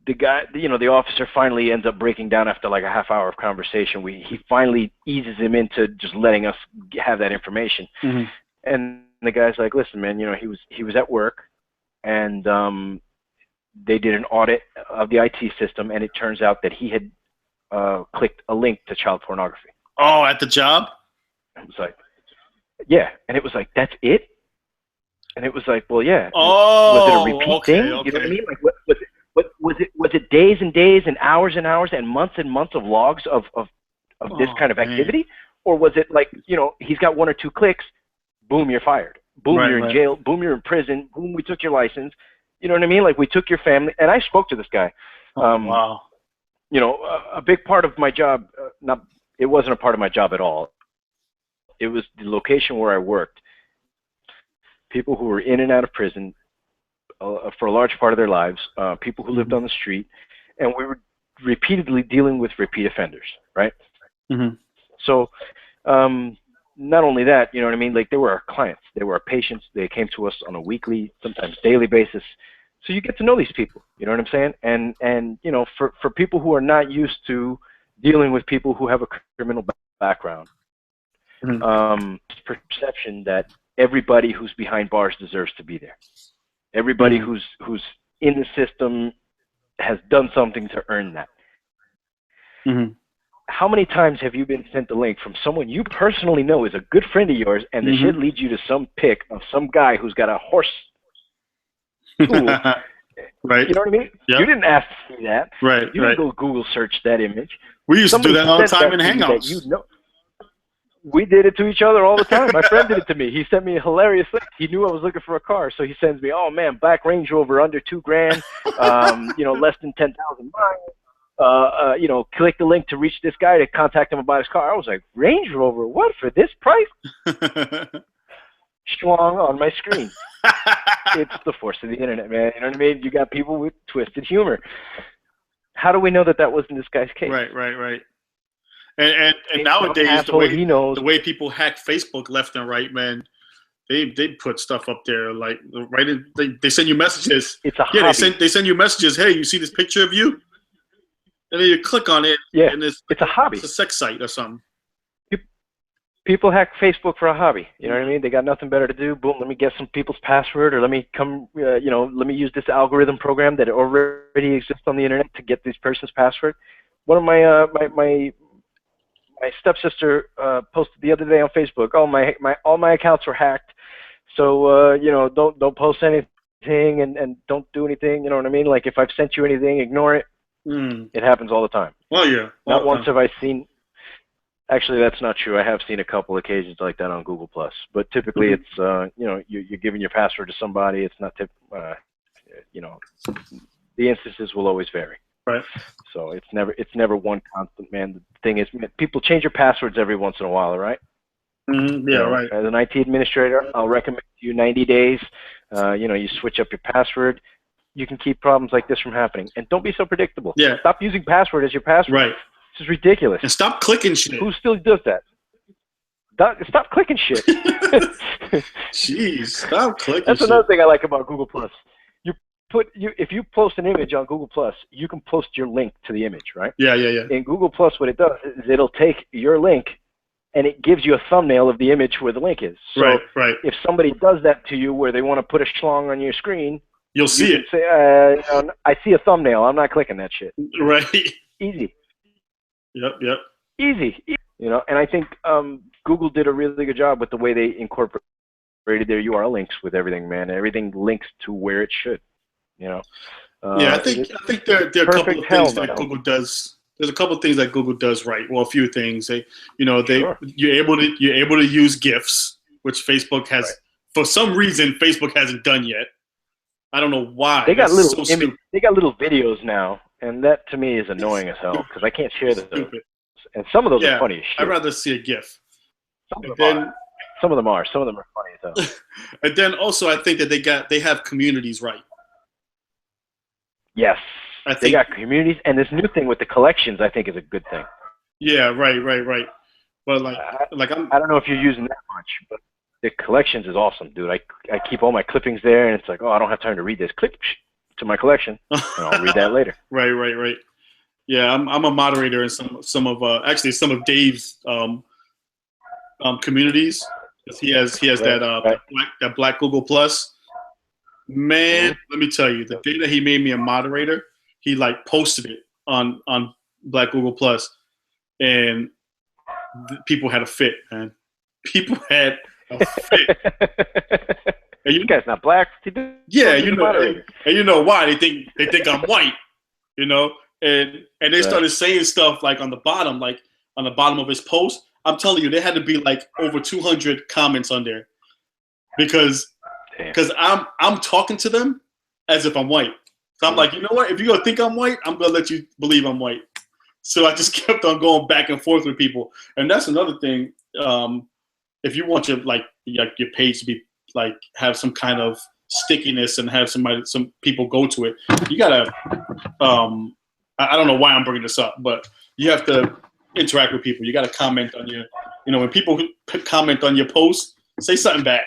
The guy, the officer finally ends up breaking down after like a half hour of conversation. He finally eases him into just letting us have that information. And the guy's like, listen, man, he was at work, and they did an audit of the IT system, and it turns out that he had clicked a link to child pornography. Oh, at the job? It was like, yeah. And it was like, that's it? And it was like, well, yeah. Oh, was it a repeat thing? You know what I mean? Like, was it days and days and hours and months of logs of this kind of activity? Or was it like, he's got one or two clicks, boom, you're fired. Boom, you're in jail. Boom, you're in prison. Boom, we took your license. You know what I mean? Like, we took your family. And I spoke to this guy. Wow. A big part of my job, it wasn't a part of my job at all. It was the location where I worked. People who were in and out of prison for a large part of their lives, people who lived on the street, and we were repeatedly dealing with repeat offenders, right? So not only that, you know what I mean? Like, they were our clients. They were our patients. They came to us on a weekly, sometimes daily basis. So you get to know these people, you know what I'm saying? And you know, for people who are not used to dealing with people who have a criminal background, perception that everybody who's behind bars deserves to be there. Everybody who's in the system has done something to earn that. How many times have you been sent a link from someone you personally know is a good friend of yours, and the shit leads you to some pic of some guy who's got a horse stool? Right. You know what I mean? Yep. You didn't ask to see that. Right. You didn't go Google search that image. We used to do that all the time in Hangouts. You know. We did it to each other all the time. My friend did it to me. He sent me a hilarious link. He knew I was looking for a car, so he sends me, oh man, black Range Rover under $2,000, you know, less than 10,000 miles. You know, click the link to reach this guy to contact him about his car. I was like, Range Rover, what, for this price? Schlong on my screen. It's the force of the internet, man. You know what I mean? You got people with twisted humor. How do we know that that wasn't this guy's case? Right. And nowadays, the way people hack Facebook left and right, man, they put stuff up there like they send you messages. It's a hobby. They send you messages. Hey, you see this picture of you? And then you click on it. Yeah, and it's a hobby. It's a sex site or something. People hack Facebook for a hobby. You know what I mean? They got nothing better to do. Boom, let me get some people's password, or let me let me use this algorithm program that already exists on the internet to get this person's password. One of my my stepsister posted the other day on Facebook. Oh, all my accounts were hacked. So you know, don't post anything and don't do anything. You know what I mean? Like, if I've sent you anything, ignore it. It happens all the time. Well, yeah. Not once have I seen. Actually, that's not true. I have seen a couple occasions like that on Google Plus, but typically it's you know, you're giving your password to somebody. It's not you know, the instances will always vary. Right. So it's never one constant, man. The thing is, people change your passwords every once in a while, right? Yeah, right. As an IT administrator, I'll recommend you 90 days. You know, you switch up your password. You can keep problems like this from happening. And don't be so predictable. Yeah. Stop using password as your password. Right. This is ridiculous. And stop clicking shit. Who still does that? Stop clicking shit. Jeez, stop clicking That's another thing I like about Google Plus. If you post an image on Google Plus, you can post your link to the image, right? Yeah. In Google Plus, what it does is it'll take your link and it gives you a thumbnail of the image where the link is. So right. If somebody does that to you where they want to put a schlong on your screen, you'll see it. Say, I see a thumbnail. I'm not clicking that shit. Right. Easy. Yep. Easy. You know, and I think Google did a really good job with the way they incorporated their URL links with everything, man. Everything links to where it should. You know. Yeah, I think there are a couple of things that Google does. There's a couple of things that Google does right. Well, a few things. You're able to use GIFs, which Facebook has for some reason Facebook hasn't done yet. I don't know why. They got they got little videos now, and that to me is annoying as hell because I can't share those. And some of those are funny as shit. I'd rather see a GIF. Some of them are. Some of them are funny as hell. And then also, I think that they have communities right. Yes, they got communities, and this new thing with the collections, I think, is a good thing. Yeah, right. But I don't know if you're using that much, but the collections is awesome, dude. I keep all my clippings there, and it's like, oh, I don't have time to read this. Click to my collection, and I'll read that later. Right. Yeah, I'm a moderator in some of Dave's communities. He has that black Google Plus. Man, let me tell you, the day that he made me a moderator, he posted it on Black Google Plus, and people had a fit, man. People had a fit. And you guys not black? Yeah, you know, and you know why? They think I'm white, you know, and they started saying stuff on the bottom of his post. I'm telling you, there had to be over 200 comments on there because I'm talking to them as if I'm white. So I'm like, you know what? If you're gonna think I'm white, I'm gonna let you believe I'm white. So I just kept on going back and forth with people, and that's another thing. If you want your page to be have some kind of stickiness and have some people go to it, you gotta. I don't know why I'm bringing this up, but you have to interact with people. You gotta comment on You know, when people comment on your post, say something back.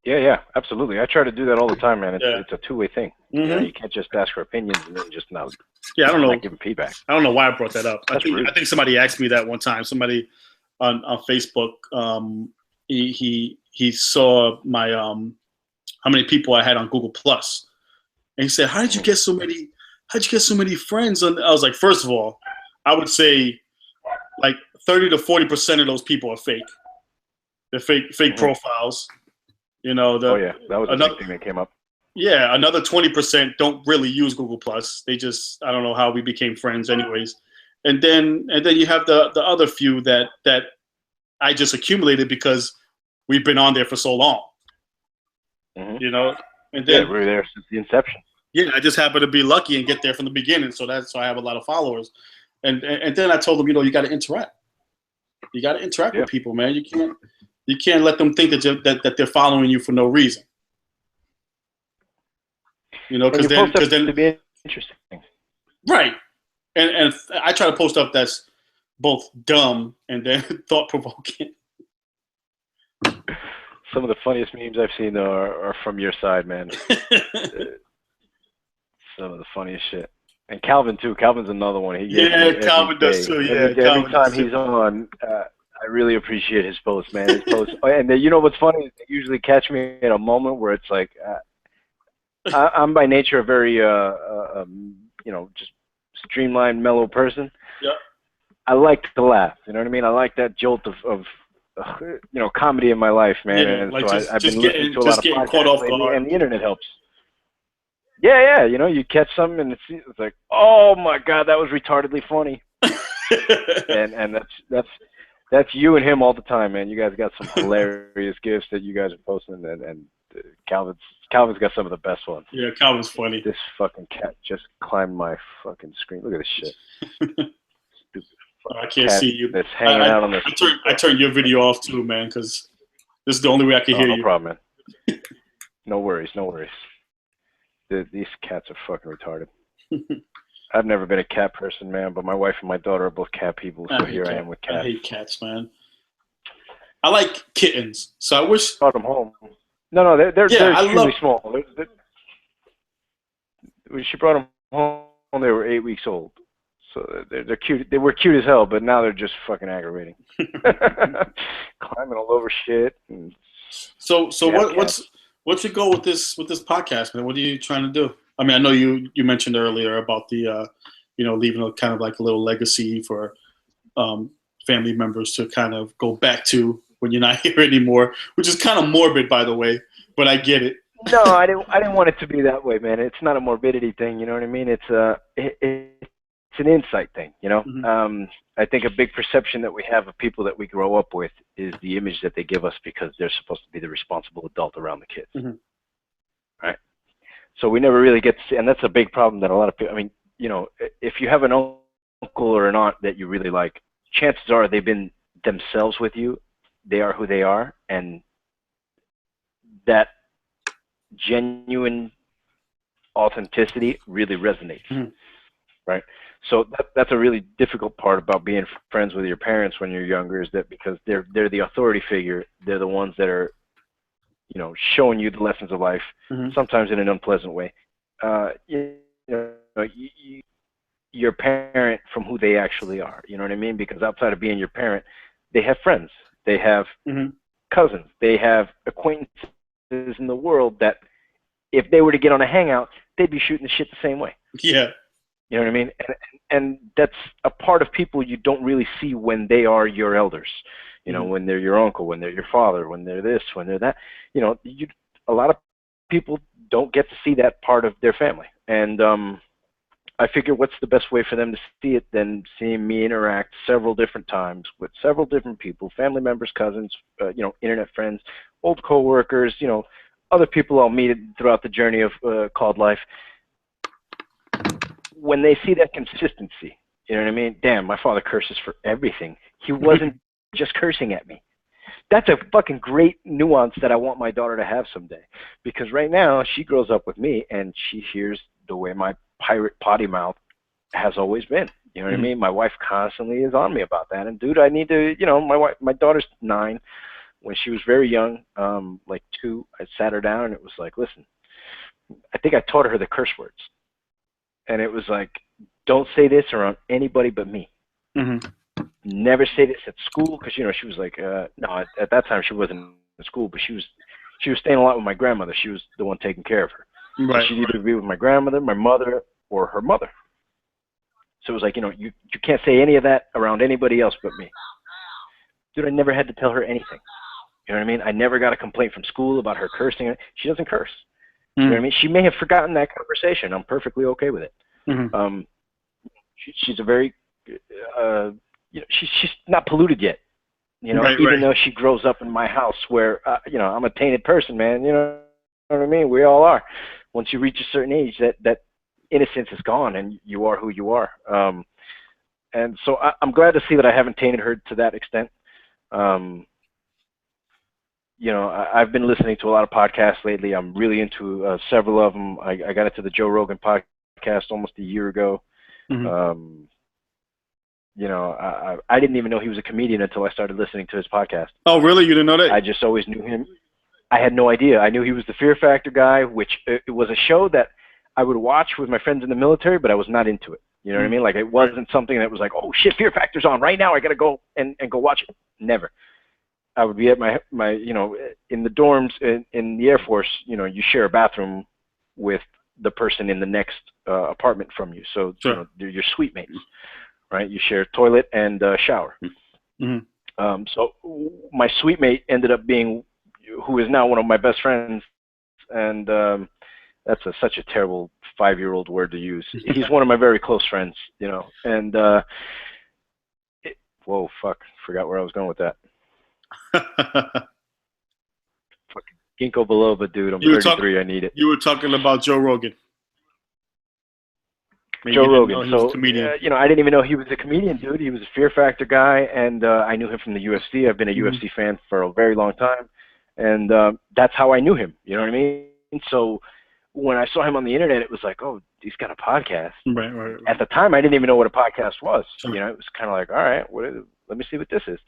Yeah, absolutely. I try to do that all the time, man. It's a two-way thing. Mm-hmm. You know, you can't just ask for opinions and then just not. Yeah, I don't know. Not giving feedback. I don't know why I brought that up. I think somebody asked me that one time. Somebody on Facebook, he saw my how many people I had on Google Plus, and he said, "How did you get so many? How'd you get so many friends?" And I was like, first of all, I would say like 30 to 40% of those people are fake. They're fake profiles. You know, that was another thing that came up. Yeah, another 20% don't really use Google Plus. They just, I don't know how we became friends, anyways. And then you have the other few that I just accumulated because we've been on there for so long. Mm-hmm. You know, and then we were there since the inception. Yeah, I just happen to be lucky and get there from the beginning, so I have a lot of followers. And then I told them, you know, you got to interact. You got to interact with people, man. You can't let them think that they're following you for no reason. You know, because then to be interesting, right? And I try to post stuff that's both dumb and then thought provoking. Some of the funniest memes I've seen are from your side, man. Some of the funniest shit. And Calvin too. Calvin's another one. Calvin does too. Yeah, every time he's on, I really appreciate his posts, man. His posts, and you know what's funny? They usually catch me at a moment where it's like. I'm by nature a very, you know, just streamlined, mellow person. Yeah. I like to laugh. You know what I mean? I like that jolt of you know, comedy in my life, man. Yeah, and like so just, I've been getting, listening to a lot of podcasts caught off lately, guard. and the internet helps. Yeah. You know, you catch something and it's like, oh my god, that was retardedly funny. and that's you and him all the time, man. You guys got some hilarious gifts that you guys are posting, and Calvin's got some of the best ones. Yeah, Calvin's funny. This fucking cat just climbed my fucking screen. Look at this shit. Stupid I can't see you. That's hanging out on the. I turned your video off too, man, because this is the only way I can hear you. No problem, man. No worries. These cats are fucking retarded. I've never been a cat person, man, but my wife and my daughter are both cat people, so here I am with cats. I hate cats, man. I like kittens, so I wish. Brought them home. No, they're extremely small. When she brought them home, they were 8 weeks old. So they're cute. They were cute as hell, but now they're just fucking aggravating. Climbing all over shit. So what's your goal with this podcast, man? What are you trying to do? I mean, I know you mentioned earlier about the you know, leaving a kind of like a little legacy for family members to kind of go back to when you're not here anymore, which is kind of morbid, by the way, but I get it. No, I didn't want it to be that way, man. It's not a morbidity thing, you know what I mean? It's an insight thing, you know? Mm-hmm. I think a big perception that we have of people that we grow up with is the image that they give us because they're supposed to be the responsible adult around the kids. Mm-hmm. Right? So we never really get to see, and that's a big problem that a lot of people, I mean, you know, if you have an uncle or an aunt that you really like, chances are they've been themselves with you. They are who they are, and that genuine authenticity really resonates, mm-hmm. right? So that's a really difficult part about being friends with your parents when you're younger, is that because they're the authority figure, they're the ones that are, you know, showing you the lessons of life, mm-hmm. sometimes in an unpleasant way. You know, your parent from who they actually are, you know what I mean? Because outside of being your parent, they have friends, they have mm-hmm. cousins, they have acquaintances in the world that if they were to get on a hangout, they'd be shooting the shit the same way. Yeah. You know what I mean? And that's a part of people you don't really see when they are your elders. You know, mm-hmm. when they're your uncle, when they're your father, when they're this, when they're that. You know, a lot of people don't get to see that part of their family. And I figure what's the best way for them to see it than seeing me interact several different times with several different people, family members, cousins, you know, internet friends, old coworkers, you know, other people I'll meet throughout the journey of called life. When they see that consistency, you know what I mean? Damn, my father curses for everything. He wasn't just cursing at me. That's a fucking great nuance that I want my daughter to have someday. Because right now, she grows up with me, and she hears the way my pirate potty mouth has always been. You know what I mean? My wife constantly is on me about that. And dude, I need to, my daughter's 9. When she was very young, like 2, I sat her down and it was like, listen, I think I taught her the curse words. And it was like, don't say this around anybody but me. Mm-hmm. Never say this at school, because she was like, no, at that time she wasn't in school, but she was staying a lot with my grandmother. She was the one taking care of her. Right. So she'd either be with my grandmother, my mother, or her mother. So it was like, you can't say any of that around anybody else but me. Dude, I never had to tell her anything. You know what I mean? I never got a complaint from school about her cursing. She doesn't curse. You know what I mean? She may have forgotten that conversation. I'm perfectly okay with it. Mm-hmm. She's a very, she's not polluted yet. Right, even though she grows up in my house where, I'm a tainted person, man. You know what I mean? We all are. Once you reach a certain age, that innocence is gone, and you are who you are. And so I'm glad to see that I haven't tainted her to that extent. I've been listening to a lot of podcasts lately. I'm really into several of them. I got into the Joe Rogan podcast almost a year ago. Mm-hmm. I didn't even know he was a comedian until I started listening to his podcast. Oh, really? You didn't know that? I just always knew him. I had no idea. I knew he was the Fear Factor guy, which it was a show that I would watch with my friends in the military, but I was not into it. You know what I mean? Like, it wasn't something that was like, oh shit, Fear Factor's on right now. I got to go and go watch it. Never. I would be at my in the dorms in the Air Force. You share a bathroom with the person in the next apartment from you. So sure. They're your suite mates, right? You share a toilet and a shower. Mm-hmm. So my suite mate ended up being, who is now one of my best friends, and that's such a terrible 5-year-old word to use. He's one of my very close friends, and whoa, fuck, forgot where I was going with that. Fucking ginkgo biloba, dude. I'm 33. I need it. You were talking about Joe Rogan. Maybe Joe Rogan. So, I didn't even know he was a comedian, dude. He was a Fear Factor guy, and I knew him from the UFC. I've been a UFC fan for a very long time, and that's how I knew him. You know what I mean? So when I saw him on the internet, it was like, oh, he's got a podcast. Right. At the time, I didn't even know what a podcast was. Sure. It was kind of like, all right, let me see what this is.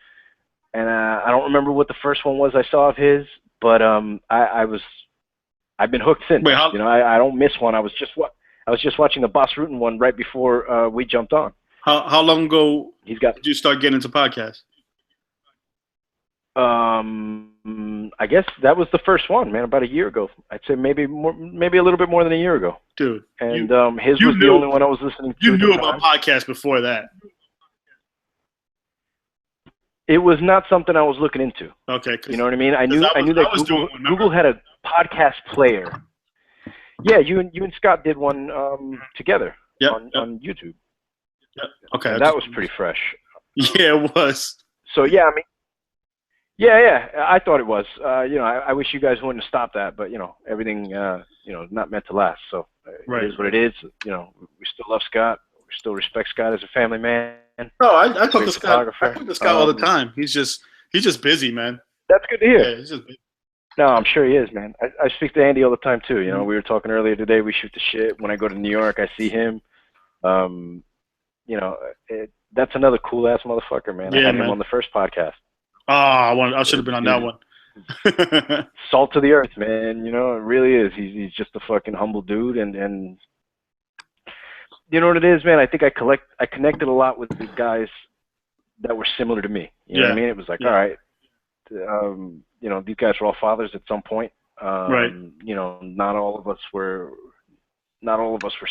And I don't remember what the first one was I saw of his, but I've been hooked since. Wait, I don't miss one. I was just watching the Boss Rutan one right before we jumped on. How long ago did you start getting into podcasts? I guess that was the first one, man. About a year ago. I'd say maybe a little bit more than a year ago. Dude, and his was the only one I was listening to. You knew about podcasts before that. It was not something I was looking into. Okay. You know what I mean? I knew that Google had a podcast player. Yeah, you and Scott did one together on YouTube. Yep. Okay. And that was pretty fresh. Yeah, it was. So yeah, I mean, yeah, I thought it was. I wish you guys wouldn't have stopped that, but everything, not meant to last. So it is what it is. We still love Scott. We still respect Scott as a family man. No, I talk to Scott. I talk to Scott all the time. He's just busy, man. That's good to hear. Yeah, he's just busy. No, I'm sure he is, man. I speak to Andy all the time too. We were talking earlier today. We shoot the shit. When I go to New York, I see him. That's another cool ass motherfucker, man. Yeah, I had him on the first podcast. Oh, I should have been on that one. Salt to the earth, man. It really is. He's just a fucking humble dude, and you know what it is, man? I think I connected a lot with these guys that were similar to me. You know what I mean? It was like, all right, these guys were all fathers at some point. Right. Not all of us were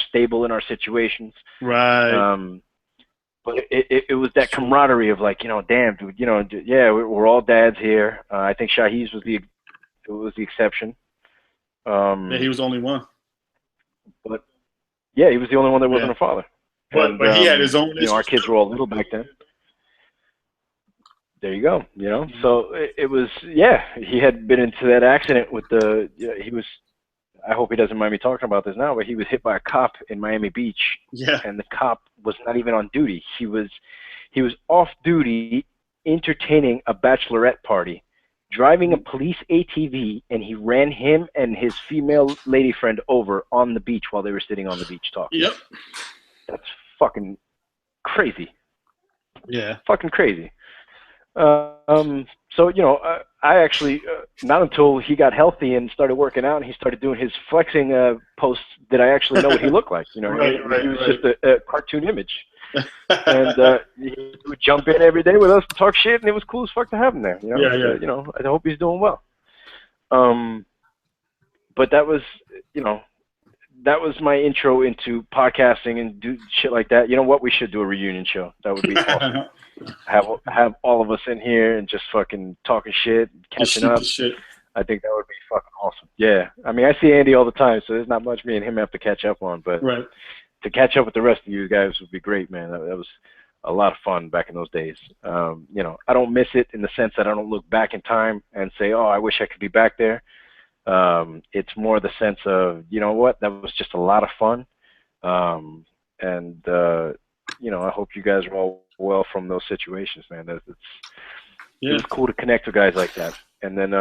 stable in our situations. Right. But it was that camaraderie of like, damn, dude, yeah, we're all dads here. I think Shahiz was the exception. Yeah, he was the only one. But yeah, he was the only one that wasn't a father. But he had his own. Our kids were all little back then. There you go. So it was. Yeah, he had been into that accident with he was. I hope he doesn't mind me talking about this now, but he was hit by a cop in Miami Beach. Yeah. And the cop was not even on duty. He was off duty entertaining a bachelorette party, driving a police ATV, and he ran him and his female lady friend over on the beach while they were sitting on the beach talking. Yep. That's fucking crazy. Yeah. Fucking crazy. So, you know, I actually, not until he got healthy and started working out and he started doing his flexing posts did I actually know what he looked like. You know what I mean? He was just a cartoon image. And he would jump in every day with us and talk shit, and it was cool as fuck to have him there. You know? You know, I hope he's doing well. But that was, you know, that was my intro into podcasting and do shit like that. You know what? We should do a reunion show. That would be awesome. Have all of us in here and just fucking talking shit, catching up. I think that would be fucking awesome. Yeah. I mean, I see Andy all the time, so there's not much me and him have to catch up on. But to catch up with the rest of you guys would be great, man. That was a lot of fun back in those days. You know, I don't miss it in the sense that I don't look back in time and say, oh, I wish I could be back there. It's more the sense of, you know what, that was just a lot of fun. You know, I hope you guys are all well from those situations, man. It was cool to connect with guys like that. And then,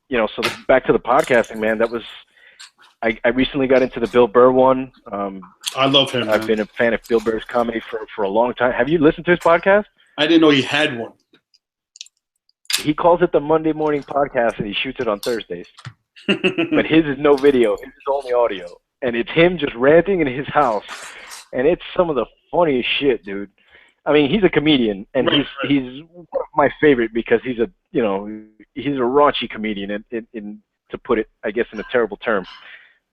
you know, so back to the podcasting, man, that was, I recently got into the Bill Burr one. I love him. I've been a fan of Bill Burr's comedy for a long time. Have you listened to his podcast? I didn't know he had one. He calls it the Monday Morning Podcast, and he shoots it on Thursdays. But his is no video. His is only audio. And it's him just ranting in his house. And it's some of the funniest shit, dude. I mean, he's a comedian, and he's one of my favorite because he's a, you know, he's a raunchy comedian, in to put it, I guess, in a terrible term.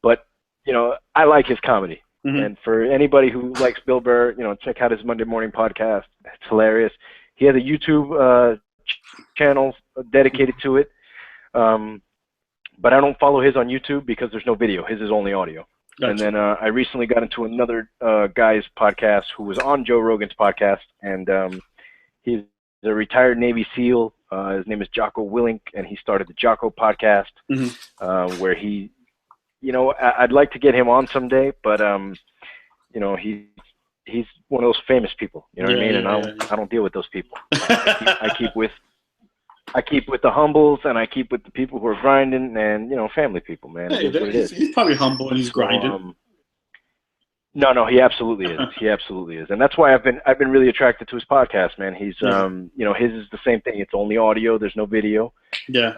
But, you know, I like his comedy. And for anybody who likes Bill Burr, you know, check out his Monday Morning Podcast. It's hilarious. He has a YouTube channel dedicated to it. But I don't follow his on YouTube because there's no video. His is only audio. Gotcha. And then I recently got into another guy's podcast who was on Joe Rogan's podcast, and he's a retired Navy SEAL. His name is Jocko Willink, and he started the Jocko podcast, where he, you know, I'd like to get him on someday, but you know, he's one of those famous people. You know what I mean? And I don't deal with those people. I keep with the humbles, and I keep with the people who are grinding, and, you know, family people, man. He's probably humble and he's grinding. No, he absolutely is. He absolutely is, and that's why I've been really attracted to his podcast, man. He's you know, his is the same thing. It's only audio. There's no video. Yeah.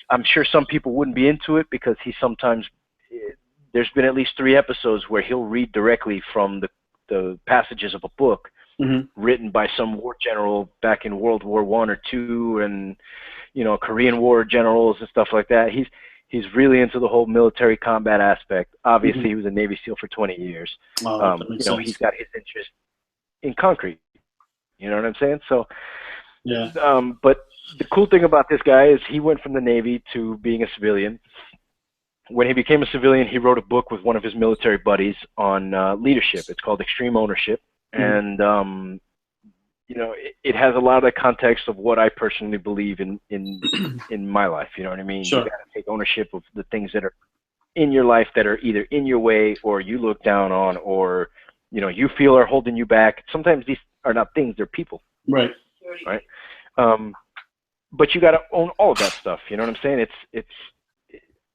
I'm sure some people wouldn't be into it because he sometimes, there's been at least 3 episodes where he'll read directly from the passages of a book. Written by some war general back in World War I or II, and, you know, Korean War generals and stuff like that. He's really into the whole military combat aspect. Obviously, he was a Navy SEAL for 20 years. You know, he's got his interest in concrete. You know what I'm saying? So, but the cool thing about this guy is he went from the Navy to being a civilian. When he became a civilian, he wrote a book with one of his military buddies on leadership. It's called Extreme Ownership. And, you know, it has a lot of the context of what I personally believe in my life. You know what I mean? You got to take ownership of the things that are in your life that are either in your way or you look down on, or, you know, you feel are holding you back. Sometimes these are not things, they're people. Right. But you got to own all of that stuff. You know what I'm saying? It's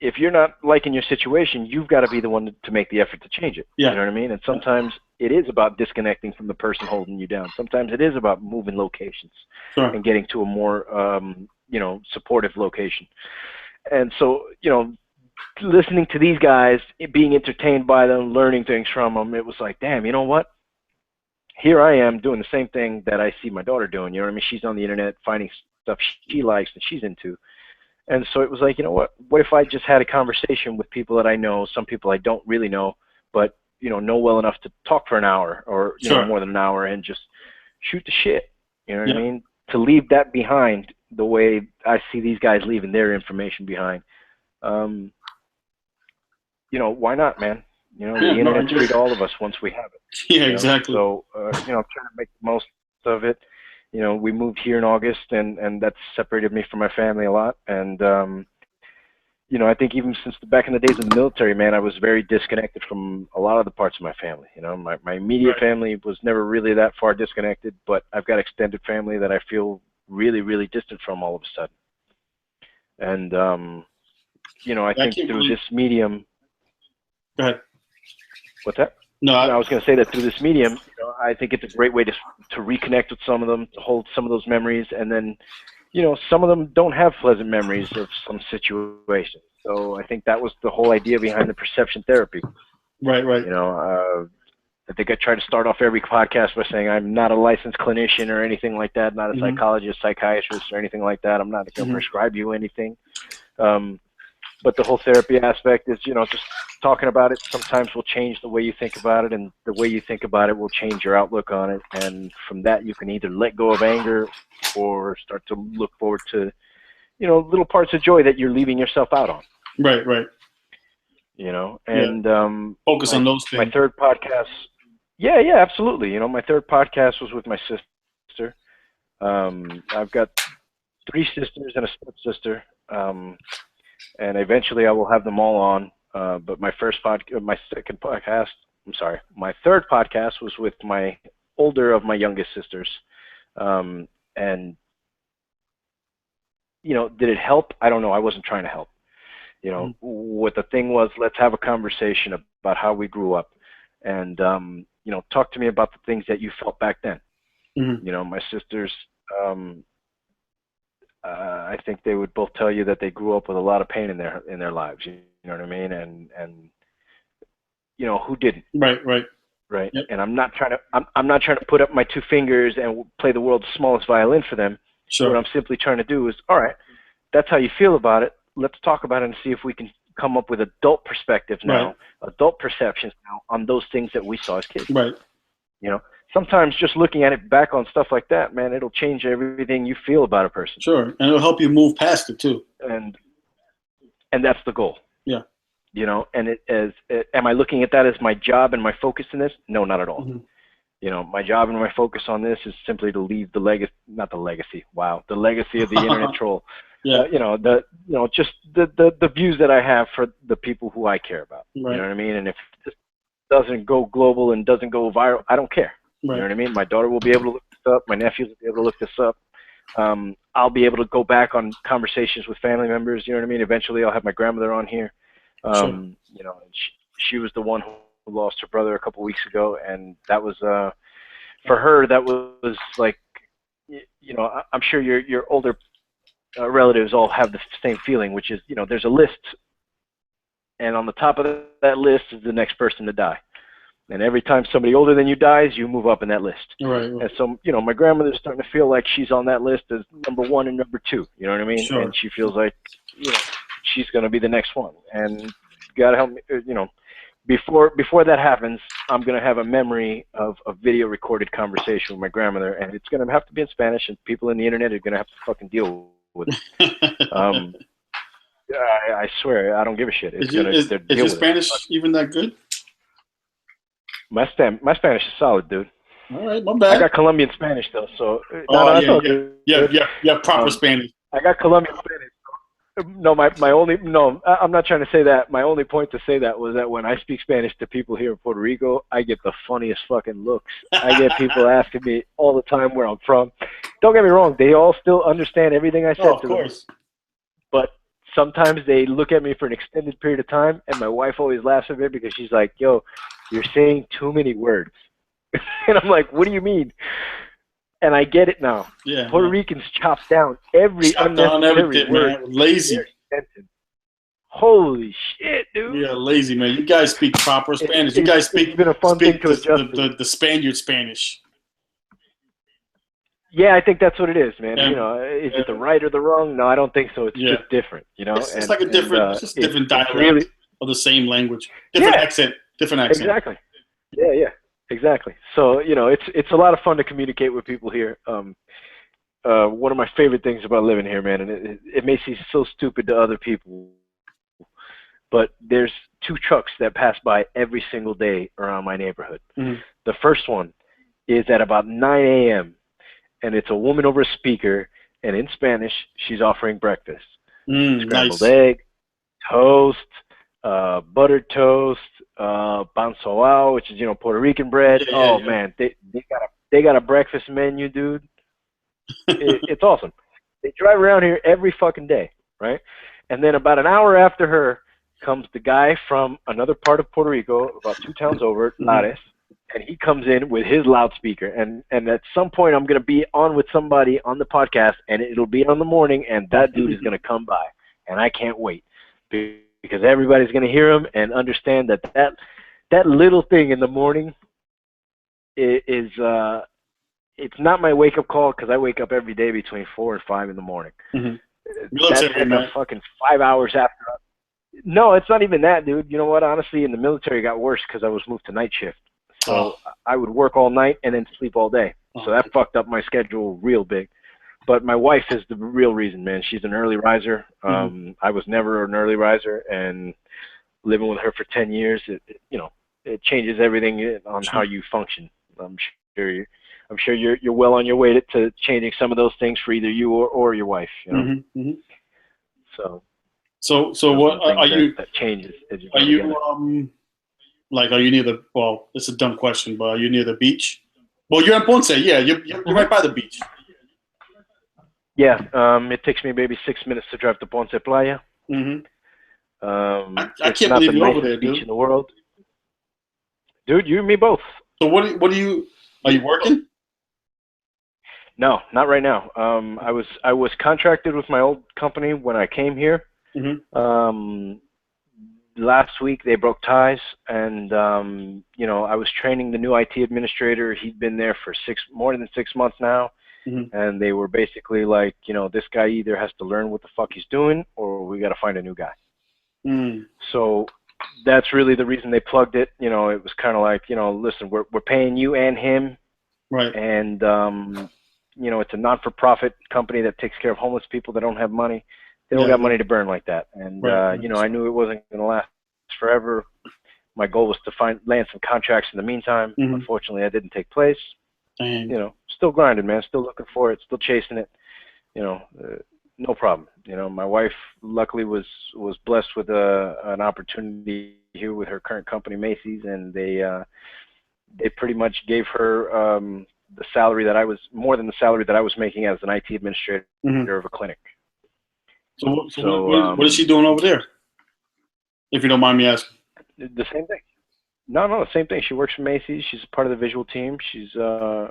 if you're not liking your situation, you've got to be the one to make the effort to change it. You know what I mean? And sometimes it is about disconnecting from the person holding you down. Sometimes it is about moving locations and getting to a more, you know, supportive location. And so, you know, listening to these guys, being entertained by them, learning things from them, it was like, damn, you know what? Here I am doing the same thing that I see my daughter doing. You know what I mean? She's on the internet finding stuff she likes and she's into. And so it was like, you know what if I just had a conversation with people that I know, some people I don't really know, but, you know well enough to talk for an hour or, you know, more than an hour, and just shoot the shit. You know what I mean? To leave that behind the way I see these guys leaving their information behind. You know, why not, man? You know, the internet's free to all of us once we have it. Yeah, exactly. So, you know, I'm trying to make the most of it. You know, we moved here in August, and that's separated me from my family a lot. And, you know, I think even since back in the days of the military, man, I was very disconnected from a lot of the parts of my family. You know, my immediate family was never really that far disconnected, but I've got extended family that I feel really, really distant from all of a sudden. And, you know, I think through this medium. Go ahead. What's that? No, I was going to say that through this medium, I think it's a great way to reconnect with some of them, to hold some of those memories, and then, some of them don't have pleasant memories of some situation. So I think that was the whole idea behind the perception therapy. Right. I think I try to start off every podcast by saying I'm not a licensed clinician or anything like that, not a psychologist, psychiatrist, or anything like that. I'm not going to prescribe you anything. But the whole therapy aspect is, just talking about it sometimes will change the way you think about it, and the way you think about it will change your outlook on it. And from that, you can either let go of anger or start to look forward to, little parts of joy that you're leaving yourself out on. Right. And focus on those things. My third podcast. Yeah, absolutely. My third podcast was with my sister. I've got 3 sisters and a stepsister. And eventually I will have them all on. But my third podcast was with my older of my youngest sisters. And, did it help? I don't know. I wasn't trying to help. What the thing was, let's have a conversation about how we grew up. And, talk to me about the things that you felt back then. My sisters, I think they would both tell you that they grew up with a lot of pain in their lives. You know what I mean? And who didn't? Right. Yep. And I'm not trying to put up my 2 fingers and play the world's smallest violin for them. Sure. What I'm simply trying to do is, all right, that's how you feel about it. Let's talk about it and see if we can come up with adult perspectives now, adult perceptions now on those things that we saw as kids. Right. Sometimes just looking at it back on stuff like that, man, it'll change everything you feel about a person. Sure, and it'll help you move past it too. And that's the goal. Yeah. And am I looking at that as my job and my focus in this? No, not at all. My job and my focus on this is simply to leave the legacy of the internet troll. Yeah. Just the views that I have for the people who I care about. Right. You know what I mean? And if this doesn't go global and doesn't go viral, I don't care. Right. You know what I mean? My daughter will be able to look this up. My nephews will be able to look this up. I'll be able to go back on conversations with family members. You know what I mean? Eventually, I'll have my grandmother on here. Sure. She was the one who lost her brother a couple weeks ago, and that was for her. That was like, I'm sure your older relatives all have the same feeling, which is, there's a list, and on the top of that list is the next person to die. And every time somebody older than you dies, you move up in that list. Right. And so, my grandmother's starting to feel like she's on that list as number 1 and number 2. You know what I mean? Sure. And she feels like, she's going to be the next one. And you got to help me, before that happens, I'm going to have a memory of a video recorded conversation with my grandmother, and it's going to have to be in Spanish, and people in the internet are going to have to fucking deal with it. I swear, I don't give a shit. Is your Spanish even that good? My Spanish is solid, dude. All right, my bad. I got Colombian Spanish though, so yeah, proper Spanish. I got Colombian Spanish. No, I'm not trying to say that. My only point to say that was that when I speak Spanish to people here in Puerto Rico, I get the funniest fucking looks. I get people asking me all the time where I'm from. Don't get me wrong, they all still understand everything I said to them. Of course. But sometimes they look at me for an extended period of time, and my wife always laughs at me because she's like, yo, you're saying too many words. And I'm like, what do you mean? And I get it now. Yeah. Puerto Ricans chop down unnecessary word. Man. Lazy. Holy shit, dude. Yeah, lazy, man. You guys speak proper Spanish. You guys speak the Spaniard Spanish. Yeah, I think that's what it is, man. Is it the right or the wrong? No, I don't think so. It's just different, It's like a different, different dialect of the same language. Different accent. Exactly. Yeah, exactly. So, it's a lot of fun to communicate with people here. One of my favorite things about living here, man, and it may seem so stupid to other people, but there's 2 trucks that pass by every single day around my neighborhood. Mm-hmm. The first one is at about 9 a.m., and it's a woman over a speaker, and in Spanish, she's offering breakfast. Scrambled egg, toast, buttered toast, pan soao, which is, Puerto Rican bread. Man, they got a breakfast menu, dude. It's awesome. They drive around here every fucking day, right? And then about an hour after her comes the guy from another part of Puerto Rico, about 2 towns over, Lares, and he comes in with his loudspeaker. And at some point, I'm going to be on with somebody on the podcast, and it'll be on the morning, and that dude is going to come by. And I can't wait because everybody's going to hear him and understand that little thing in the morning is it's not my wake-up call because I wake up every day between 4 and 5 in the morning. That's like fucking 5 hours after. No, it's not even that, dude. You know what? Honestly, in the military, it got worse because I was moved to night shift. So I would work all night and then sleep all day. So that fucked up my schedule real big. But my wife is the real reason, man. She's an early riser. I was never an early riser, and living with her for 10 years, it changes everything on how you function. I'm sure you're well on your way to changing some of those things for either you or your wife. You know. So what are you? That changes. Are you like, are you near the? Well, it's a dumb question, but are you near the beach? Well, you're in Ponce. Yeah, you're right by the beach. Yeah, it takes me maybe 6 minutes to drive to Ponce Playa. I can't believe you're over there, dude. Beach in the world, dude. You and me both. So what do you? Are you working? No, not right now. I was contracted with my old company when I came here. Last week they broke ties, and I was training the new IT administrator. He'd been there for more than 6 months now, and they were basically like, this guy either has to learn what the fuck he's doing, or we got to find a new guy. So that's really the reason they plugged it. It was kind of like, listen, we're paying you and him, right? And it's a non-for-profit company that takes care of homeless people that don't have money. They don't got money to burn like that. And, I knew it wasn't going to last forever. My goal was to land some contracts in the meantime. Unfortunately, that didn't take place. Still grinding, man. Still looking for it. Still chasing it. No problem. My wife luckily was blessed with an opportunity here with her current company, Macy's, and they pretty much gave her the salary that more than the salary that I was making as an IT administrator of a clinic. So what is she doing over there, if you don't mind me asking? The same thing. No, the same thing. She works for Macy's. She's part of the visual team. She's, she's a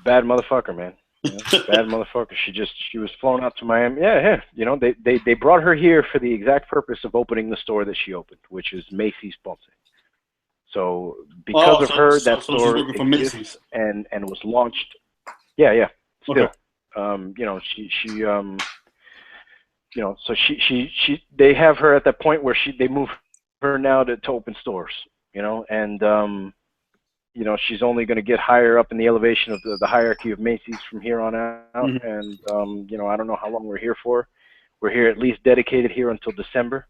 bad motherfucker, man. Bad motherfucker. She was flown out to Miami. Yeah. They brought her here for the exact purpose of opening the store that she opened, which is Macy's Ponce. So because of her, that store exists and was launched. Yeah. Still. Okay. They have her at that point where they move her now to open stores, and she's only going to get higher up in the elevation of the hierarchy of Macy's from here on out. And I don't know how long we're here for. We're here at least dedicated here until December.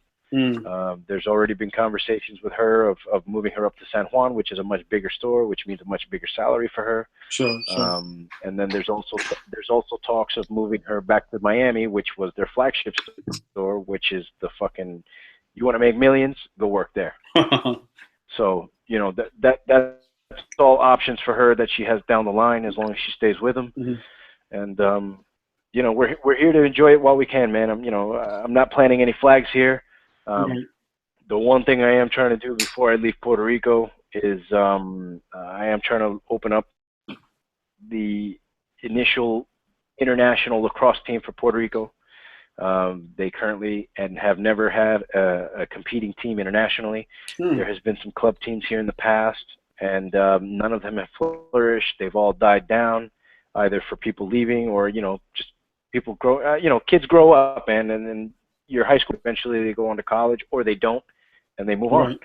There's already been conversations with her of moving her up to San Juan, which is a much bigger store, which means a much bigger salary for her. Sure. And then there's also talks of moving her back to Miami, which was their flagship store, which is the fucking, you want to make millions, go work there. So that's all options for her that she has down the line as long as she stays with them. And we're here to enjoy it while we can, man. I'm not planting any flags here. The one thing I am trying to do before I leave Puerto Rico is I am trying to open up the initial international lacrosse team for Puerto Rico. They currently and have never had a competing team internationally. There has been some club teams here in the past, and none of them have flourished. They've all died down, either for people leaving or just people grow. Kids grow up, and then your high school, eventually they go on to college, or they don't, and they move on.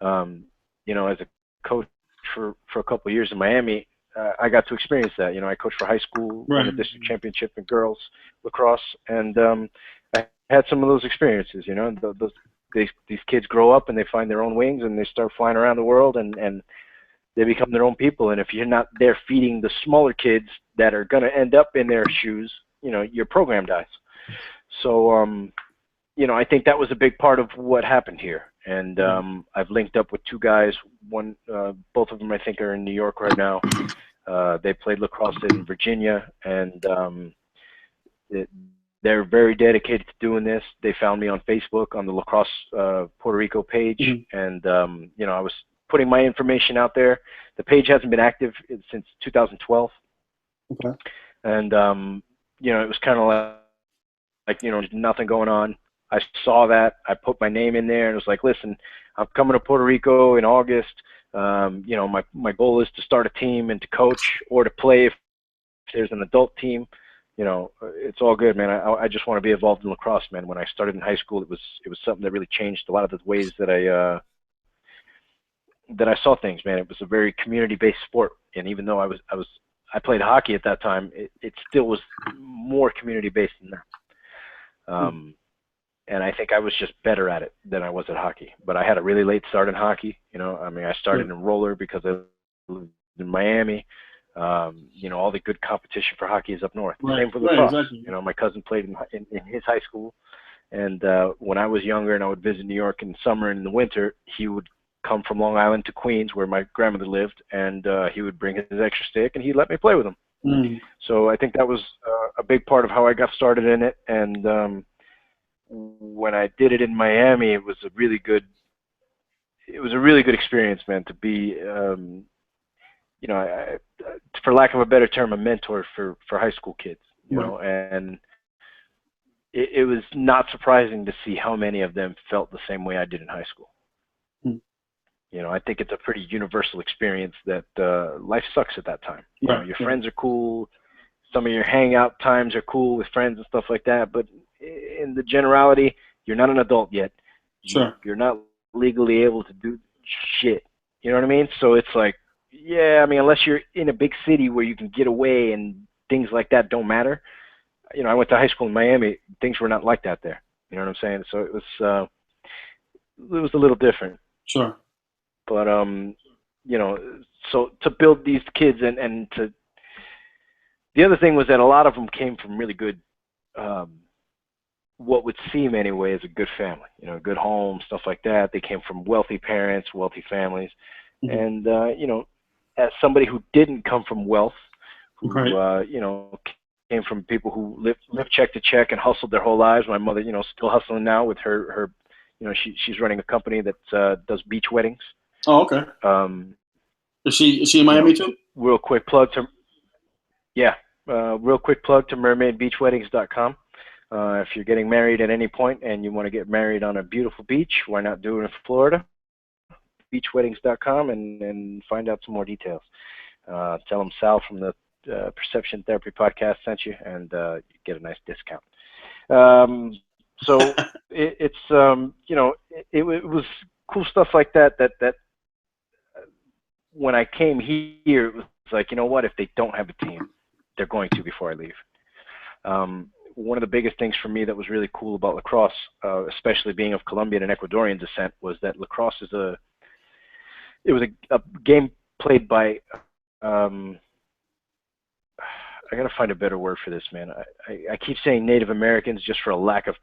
As a coach for a couple of years in Miami, I got to experience that. I coached for high school, won a district championship in girls lacrosse, and I had some of those experiences. These kids grow up and they find their own wings and they start flying around the world, and they become their own people. And if you're not there feeding the smaller kids that are going to end up in their shoes, your program dies. So I think that was a big part of what happened here. And I've linked up with two guys. Both of them I think are in New York right now. They played lacrosse in Virginia, and they're very dedicated to doing this. They found me on Facebook on the Lacrosse Puerto Rico page, and you know, I was putting my information out there. The page hasn't been active since 2012, and you know, it was kind of like, you know, there's nothing going on. I saw that. I put my name in there and it was like, listen, I'm coming to Puerto Rico in August. You know, my goal is to start a team and to coach or to play if there's an adult team. You know, it's all good, man. I just want to be involved in lacrosse, man. When I started in high school, it was something that really changed a lot of the ways that I saw things, man. It was a very community-based sport, and even though I played hockey at that time, it still was more community-based than that. And I think I was just better at it than I was at hockey. But I had a really late start in hockey. You know, I mean, I started in roller because I lived in Miami. You know, all the good competition for hockey is up north. Same for lacrosse. Exactly. You know, my cousin played in his high school. And when I was younger and I would visit New York in the summer and in the winter, he would come from Long Island to Queens where my grandmother lived, and he would bring his extra stick and he'd let me play with him. So I think that was a big part of how I got started in it. And when I did it in Miami, it was a really good experience, man, to be, you know, for lack of a better term, a mentor for high school kids, you know, and it was not surprising to see how many of them felt the same way I did in high school. You know, I think it's a pretty universal experience that life sucks at that time. You know, your friends are cool. Some of your hangout times are cool with friends and stuff like that. But in the generality, you're not an adult yet. You're not legally able to do shit. You know what I mean? So it's like, yeah, I mean, unless you're in a big city where you can get away and things like that don't matter. You know, I went to high school in Miami. Things were not like that there. You know what I'm saying? So it was a little different. But you know, so to build these kids and to, the other thing was that a lot of them came from really good, what would seem anyway as a good family, you know, good home, stuff like that. They came from wealthy parents, wealthy families. And, you know, as somebody who didn't come from wealth, who, you know, came from people who lived check to check and hustled their whole lives. My mother, you know, still hustling now with her, you know, she's running a company that does beach weddings. Oh, okay. Is she in Miami too? Real quick plug to mermaidbeachweddings.com. If you're getting married at any point and you want to get married on a beautiful beach, why not do it in Florida? Beachweddings.com and find out some more details. Tell them Sal from the Perception Therapy Podcast sent you, and you get a nice discount. So it's you know, it was cool stuff like that when I came here, it was like, you know what, if they don't have a team, they're going to before I leave. One of the biggest things for me that was really cool about lacrosse, especially being of Colombian and Ecuadorian descent, was that lacrosse is a game played by, I gotta find a better word for this, man. I keep saying Native Americans just for a lack of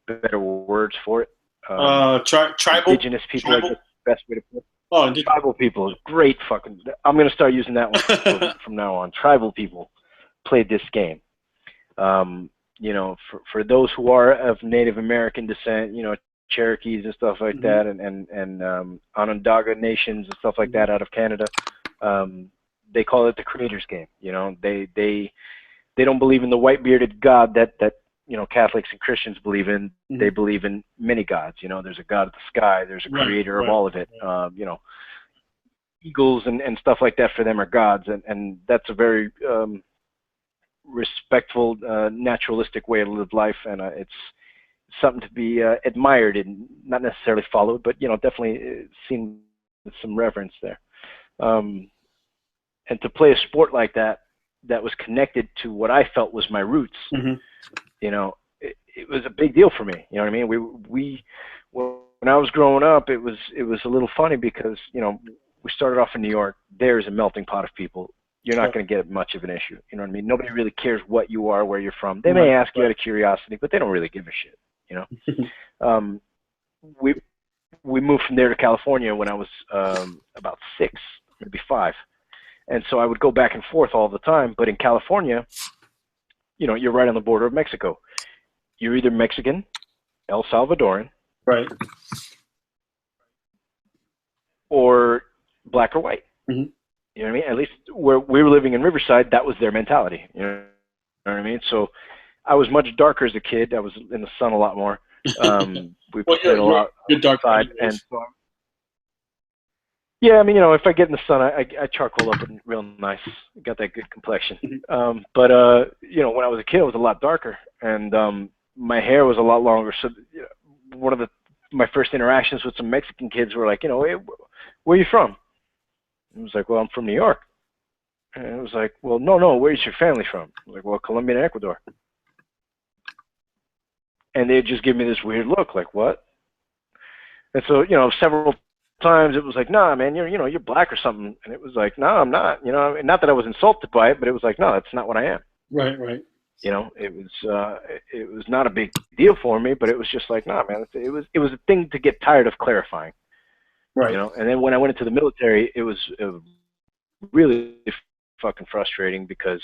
better words for it. Tribal? Indigenous people, I guess, the best way to put it. Oh, tribal people, great fucking. I'm gonna start using that one from now on. Tribal people played this game. You know, for those who are of Native American descent, you know, Cherokees and stuff like that, and Onondaga nations and stuff like that out of Canada, they call it the Creator's Game. You know, they don't believe in the white bearded God that you know, Catholics and Christians believe in. They believe in many gods. You know, there's a God of the sky, there's a creator of all of it. You know, eagles and stuff like that for them are gods, and that's a very respectful, naturalistic way to live life, and it's something to be admired and not necessarily followed, but, you know, definitely seen with some reverence there. And to play a sport like that was connected to what I felt was my roots, you know, it was a big deal for me. You know what I mean? When I was growing up, it was a little funny because, you know, we started off in New York. There's a melting pot of people. You're not going to get much of an issue. You know what I mean? Nobody really cares what you are, where you're from. They may ask you out of curiosity, but they don't really give a shit, you know? We moved from there to California when I was about 6, maybe 5. And so I would go back and forth all the time. But in California, you know, you're right on the border of Mexico. you're either Mexican, El Salvadoran, right, or black or white. mm-hmm. You know what I mean? At least where we were living in Riverside, that was their mentality. You know what I mean? So I was much darker as a kid. I was in the sun a lot more. We played a lot outside, and so yeah, I mean, you know, if I get in the sun, I charcoal up and real nice. Got that good complexion. But you know, when I was a kid, I was a lot darker, and my hair was a lot longer. So you know, one of my first interactions with some Mexican kids were like, you know, hey, where are you from? I was like, well, I'm from New York. And it was like, well, no, where's your family from? I was like, well, Colombia and Ecuador. And they'd just give me this weird look, like, what? And so, you know, several times it was like, nah, man, you're black or something. And it was like, no, I'm not. You know, not that I was insulted by it, but it was like, no, that's not what I am. Right, right. You know, it was not a big deal for me, but it was just like, nah, man, it was a thing to get tired of clarifying. Right. You know, and then when I went into the military, it was really fucking frustrating because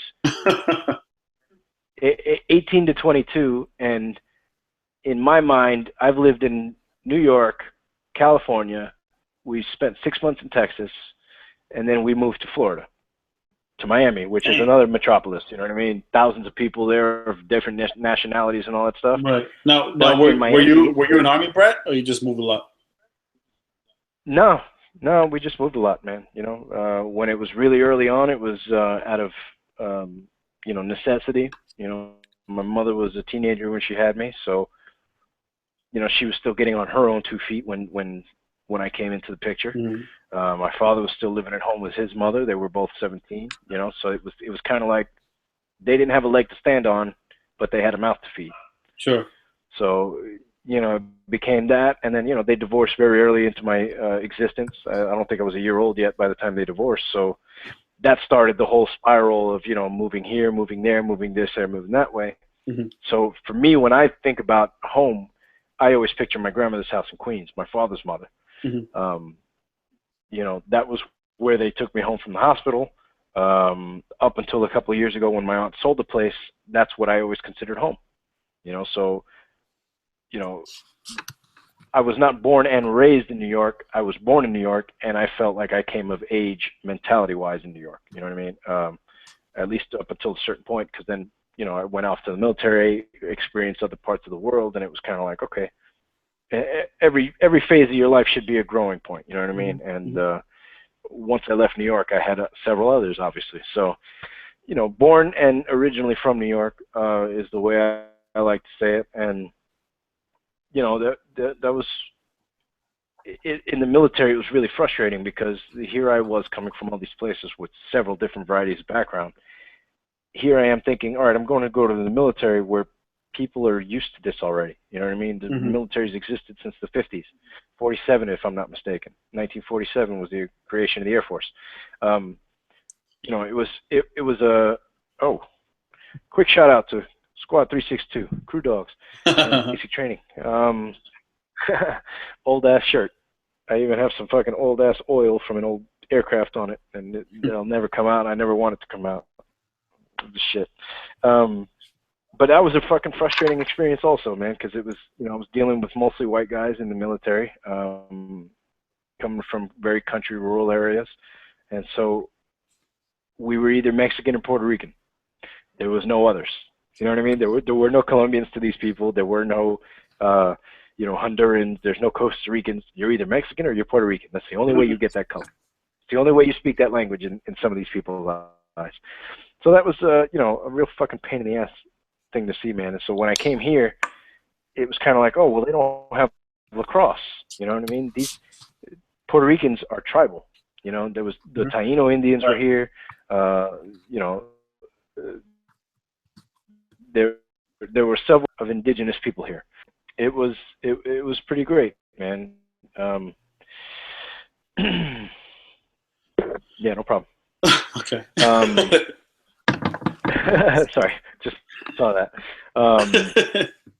18 to 22, and in my mind, I've lived in New York, California. We spent 6 months in Texas, and then we moved to Florida, to Miami, which is another metropolis. You know what I mean? Thousands of people there of different nationalities and all that stuff. Right. Now were you an Army brat, or you just moved a lot? No, we just moved a lot, man. You know, when it was really early on, it was out of you know, necessity. You know, my mother was a teenager when she had me, so you know, she was still getting on her own 2 feet when I came into the picture. Mm-hmm. My father was still living at home with his mother. They were both 17. You know, so it was kind of like they didn't have a leg to stand on, but they had a mouth to feed. Sure. So you know, it became that, and then you know, they divorced very early into my existence. I don't think I was a year old yet by the time they divorced. So that started the whole spiral of, you know, moving here, moving there, moving this there, moving that way. Mm-hmm. So for me, when I think about home, I always picture my grandmother's house in Queens, my father's mother. Mm-hmm. You know, that was where they took me home from the hospital. Up until a couple of years ago when my aunt sold the place, that's what I always considered home. You know, so, you know, I was not born and raised in New York. I was born in New York, and I felt like I came of age mentality-wise in New York. You know what I mean? At least up until a certain point, because then, you know, I went off to the military, experienced other parts of the world, and it was kind of like, okay, every phase of your life should be a growing point. You know what I mean? And once I left New York, I had several others, obviously. So, you know, born and originally from New York is the way I like to say it. And you know, that was in the military. It was really frustrating because here I was coming from all these places with several different varieties of background. Here I am thinking, all right, I'm going to go to the military where people are used to this already. You know what I mean? The military's existed since the 50s, 47 if I'm not mistaken. 1947 was the creation of the Air Force. You know, it was a quick shout out to Squad 362, Crew Dogs, basic training. Old ass shirt. I even have some fucking old ass oil from an old aircraft on it, and it'll never come out. And I never want it to come out. Shit. But that was a fucking frustrating experience also, man, because it was, you know, I was dealing with mostly white guys in the military, coming from very country, rural areas, and so we were either Mexican or Puerto Rican. There was no others. You know what I mean? There were no Colombians to these people. There were no, you know, Hondurans. There's no Costa Ricans. You're either Mexican or you're Puerto Rican. That's the only way you get that color. It's the only way you speak that language in some of these people's eyes. So that was, you know, a real fucking pain in the ass thing to see, man. And so when I came here, it was kind of like, oh, well, they don't have lacrosse. You know what I mean? These Puerto Ricans are tribal. You know, there was the Taino Indians were here. You know, there were several of indigenous people here. It was pretty great, man. Yeah, no problem. Okay. Sorry, just saw that.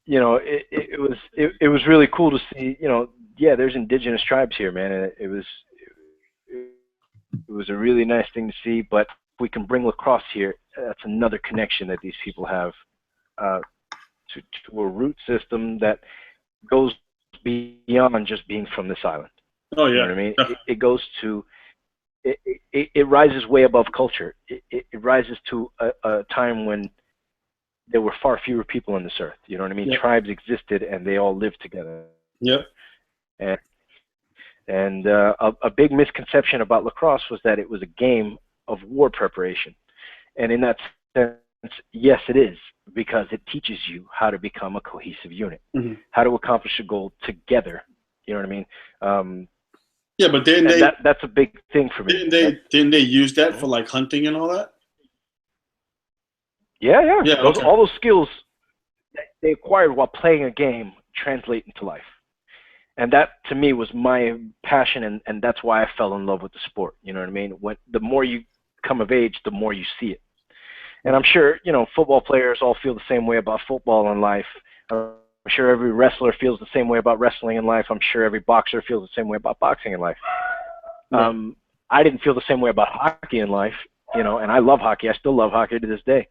You know, it was really cool to see. You know, yeah, there's indigenous tribes here, man, and it was a really nice thing to see. But if we can bring lacrosse here, that's another connection that these people have to a root system that goes beyond just being from this island. Oh yeah. You know what I mean? It goes to it rises way above culture. It rises to a time when there were far fewer people on this earth. You know what I mean? Yep. Tribes existed and they all lived together. Yep. And a big misconception about lacrosse was that it was a game of war preparation. And in that sense, yes, it is, because it teaches you how to become a cohesive unit, how to accomplish a goal together. You know what I mean? Yeah, but that's a big thing for me. Didn't they use that for like hunting and all that? Yeah. Okay. All those skills they acquired while playing a game translate into life. And that, to me, was my passion, and that's why I fell in love with the sport. You know what I mean? The more you come of age, the more you see it. And I'm sure, football players all feel the same way about football in life. I'm sure every wrestler feels the same way about wrestling in life. I'm sure every boxer feels the same way about boxing in life. I didn't feel the same way about hockey in life, and I love hockey. I still love hockey to this day.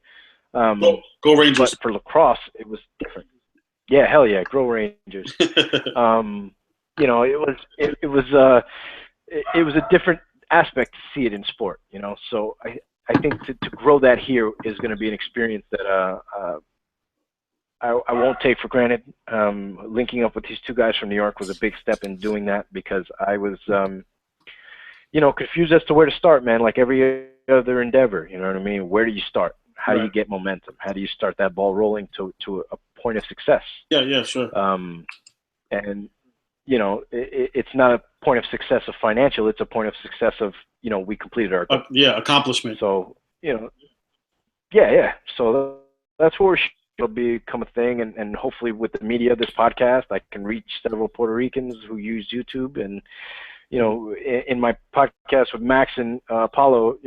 Go Rangers. But for lacrosse, it was different. Yeah, hell yeah, go Rangers. It was a different aspect to see it in sport, So I think to grow that here is going to be an experience that I won't take for granted. Linking up with these two guys from New York was a big step in doing that, because I was, confused as to where to start, man. Like every other endeavor, you know what I mean? Where do you start? How do you get momentum? How do you start that ball rolling to a point of success? Yeah, sure. And it's not a point of success of financial. It's a point of success of we completed our goal. Accomplishment. So yeah. So that's where it'll become a thing, and hopefully with the media, this podcast, I can reach several Puerto Ricans who use YouTube, and in my podcast with Max and Paulo,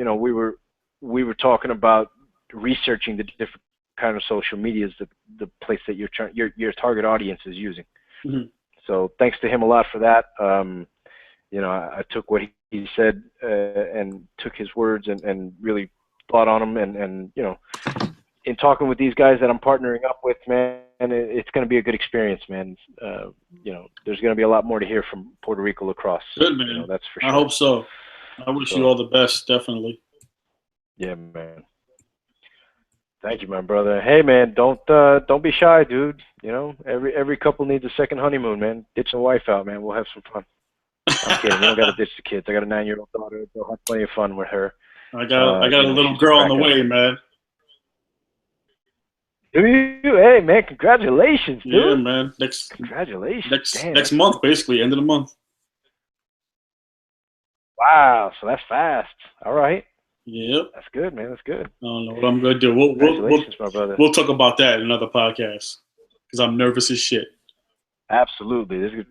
we were talking about researching the different kind of social medias, the place that your target audience is using. So thanks to him a lot for that. I took what he said and took his words and really thought on them, and in talking with these guys that I'm partnering up with, man, it's going to be a good experience, man. There's going to be a lot more to hear from Puerto Rico lacrosse. Good, man. That's for sure. I hope so. I wish you all the best, definitely. Yeah, man. Thank you, my brother. Hey, man, don't be shy, dude. Every couple needs a second honeymoon, man. Ditch the wife out, man. We'll have some fun. I'm kidding. You don't got to ditch the kids. I got a 9-year-old daughter. They'll have plenty of fun with her. I got a little girl on the way, man. Do you? Hey, man, congratulations, dude. Yeah, man. Congratulations. Next month, basically, end of the month. Wow, so that's fast. All right. Yep. That's good, man. That's good. I don't know what I'm going to do. Congratulations, my brother. We'll talk about that in another podcast, because I'm nervous as shit. Absolutely. This is,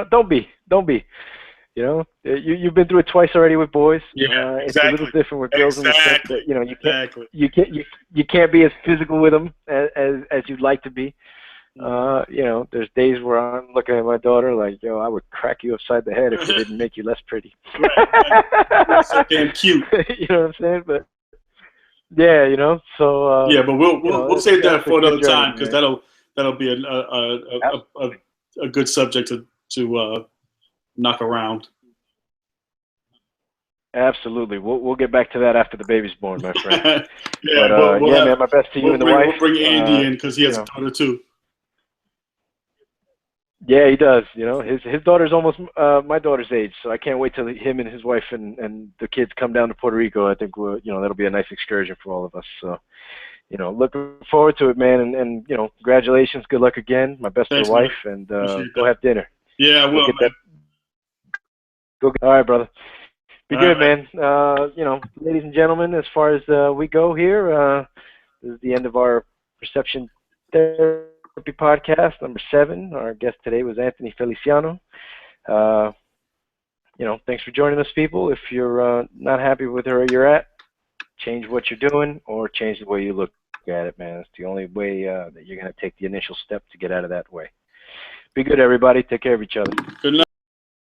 don't be. You've been through it twice already with boys. Yeah, exactly. It's a little different with girls in the sense that you can't be as physical with them as you'd like to be. There's days where I'm looking at my daughter like, I would crack you upside the head if it didn't make you less pretty. Right. So damn cute. You know what I'm saying? But yeah, so but we'll save that for another time, because that'll be a good subject to knock around. Absolutely. We'll get back to that after the baby's born, my friend. Yeah, man, my best to you and the wife. We'll bring Andy in, because he has a daughter too. Yeah, he does. His daughter's almost my daughter's age, so I can't wait till him and his wife and the kids come down to Puerto Rico. I think that'll be a nice excursion for all of us. So, looking forward to it, man. And congratulations, good luck again. My best to the wife, and go have dinner. Yeah, I will. All right, brother. Be good, man. Ladies and gentlemen, as far as we go here, this is the end of our Perception Therapy podcast, number 7. Our guest today was Anthony Feliciano. Thanks for joining us, people. If you're not happy with where you're at, change what you're doing or change the way you look at it, man. It's the only way that you're going to take the initial step to get out of that way. Be good, everybody. Take care of each other. Good night.